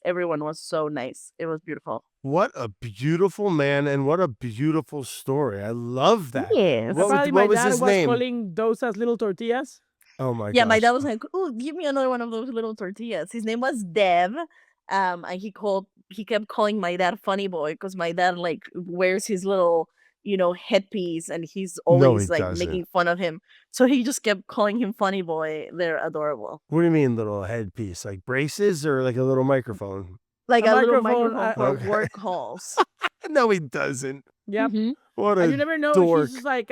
everyone was so nice. It was beautiful. What a beautiful man, and what a beautiful story. I love that. Yes. Probably What my was dad his was name? calling those as little tortillas. Oh my Yeah, my gosh. dad was like, "Oh, give me another one of those little tortillas." His name was Dev, and he kept calling my dad Funny Boy because my dad like wears his little headpiece, and he's No, he always like doesn't. making fun of him. So he just kept calling him Funny Boy. They're adorable, What do you mean little headpiece? Like braces or like a little microphone? like A a little microphone, microphone for Okay. work calls. No, he doesn't. Yep. Mhm. What And a you never know. dork. He's just like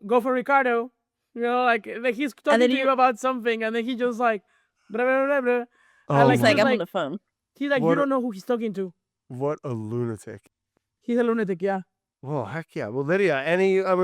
go for Ricardo. Like he's talking then to you about something, and then he just like blah blah blah blah. Oh And He's my- like, just I'm on the phone. he's like, What you a- don't know who he's talking to. What a lunatic. He's a lunatic. Yeah. Well, heck yeah. Well, Lydia,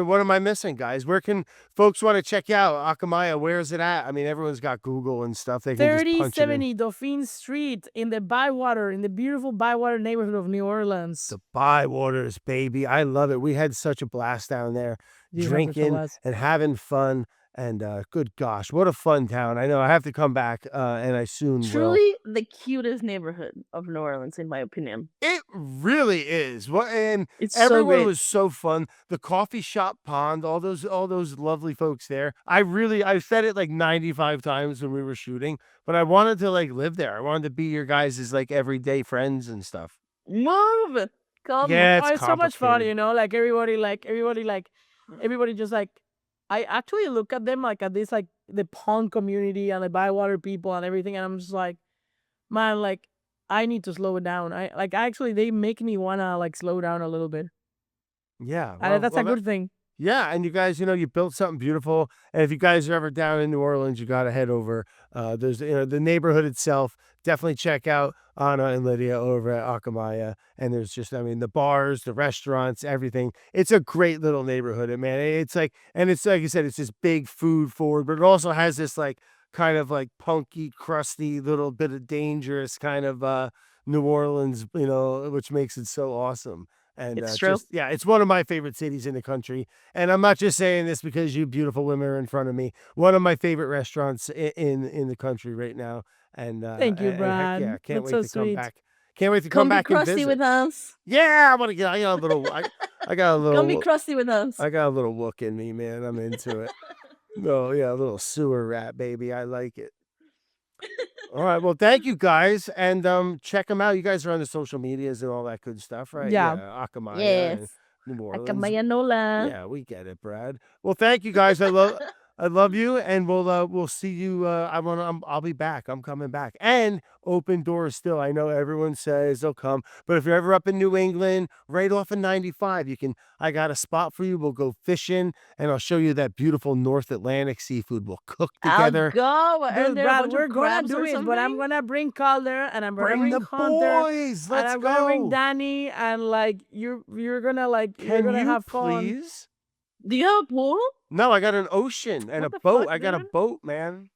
what am I missing, guys? Where can folks want to check you out? Acamaya, where is it at? I mean, everyone's got Google and stuff. They can just punch it in. 3070 Dauphine Street in the Bywater, in the beautiful Bywater neighborhood of New Orleans. The Bywaters, baby. I love it. We had such a blast down there, You have such a drinking blast. and having fun. And good gosh, what a fun town. I know I have to come back, and I soon will. Truly the cutest neighborhood of New Orleans, in my opinion. It really is. And It's so everyone great. was so fun. The coffee shop pond, all those lovely folks there. I said it like 95 times when we were shooting, but I wanted to like live there. I wanted to be your guys' like everyday friends and stuff. Move, come. Yeah, Oh, it's so much fun, complicated. everybody just like, I actually look at them like at this like the pond community and the Bywater people and everything, and I'm just like, man, like I need to slow it down. Actually they make me wanna like slow down a little bit, Yeah, and that's a good thing. Yeah, and you guys, you built something beautiful. And if you guys are ever down in New Orleans, you got to head over. There's, the neighborhood itself. Definitely check out Ana and Lydia over at Acamaya. And there's just, the bars, the restaurants, everything. It's a great little neighborhood, and man. It's like you said, it's this big food forward, but it also has this like kind of like punky, crusty, little bit of dangerous kind of New Orleans, which makes it so awesome. And It's true. it's one of my favorite cities in the country. And I'm not just saying this because you beautiful women are in front of me. One of my favorite restaurants in the country right now. And Thank you, and heck Brad. yeah, can't That's wait so to come sweet. back. Can't wait to Come come be back and crusty visit. with us. Yeah, I want to get. I got a little. I got a little. Come be crusty with us. I got a little look in me, man. I'm into it. No, yeah, a little sewer rat, baby. I like it. All right. Well, thank you guys, and check them out. You guys are on the social medias and all that good stuff, right? Yeah. Acamaya and Yes. New Orleans. Acamaya Nola. Yeah, we get it, Brad. Well, thank you guys. I love you, and we'll see you. I'll be back. I'm coming back, and open doors still. I know everyone says they'll come, but if you're ever up in New England, right off of 95, I got a spot for you. We'll go fishing, and I'll show you that beautiful North Atlantic seafood. We'll cook together. I'll go. Aren't Dude, there a Brad, bunch we're of gonna crabs do or it, but I'm something? gonna bring Calder, and I'm gonna Bring bring the Hunter, boys. and Let's I'm gonna bring go. Danny, and like you're gonna Can you have fun. please? Do you have a pool? No, I got an ocean and What a the boat. fuck, I got a dude? boat, man.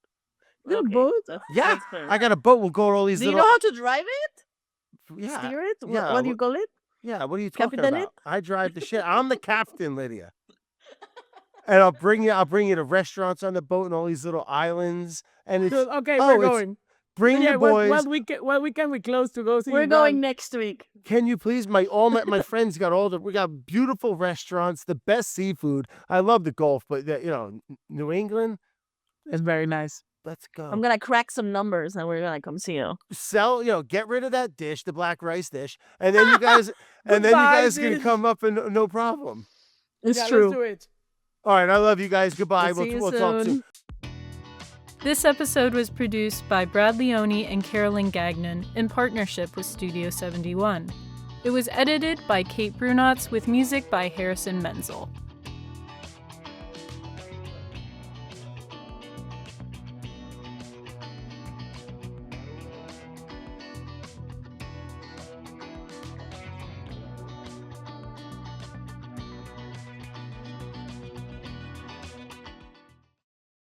You have a Okay, boat? Yeah, that's fair. I got a boat. We'll go to all these Do you little. know how to drive it? Yeah, Steer it? yeah, What do you call it? yeah. What are you talking Capitan it? about? I drive the shit. I'm the captain, Lydia. And I'll bring you to restaurants on the boat and all these little islands. And it's Good, okay, oh, we're it's- going. bring Yeah, the boys. what weekend we close to go see? We're you, going Brad? next week. Can you please? My friends we got beautiful restaurants, the best seafood. I love the Gulf, but New England. It's very nice. Let's go. I'm gonna crack some numbers and we're gonna come see you. Get rid of that dish, the black rice dish, and then you guys can Goodbye, come dish. up and no problem. It's Yeah, true. Let's do it. All right, I love you guys. Goodbye. We'll see you we'll talk soon. This episode was produced by Brad Leone and Carolyn Gagnon in partnership with Studio 71. It was edited by Kate Brunotts with music by Harrison Menzel.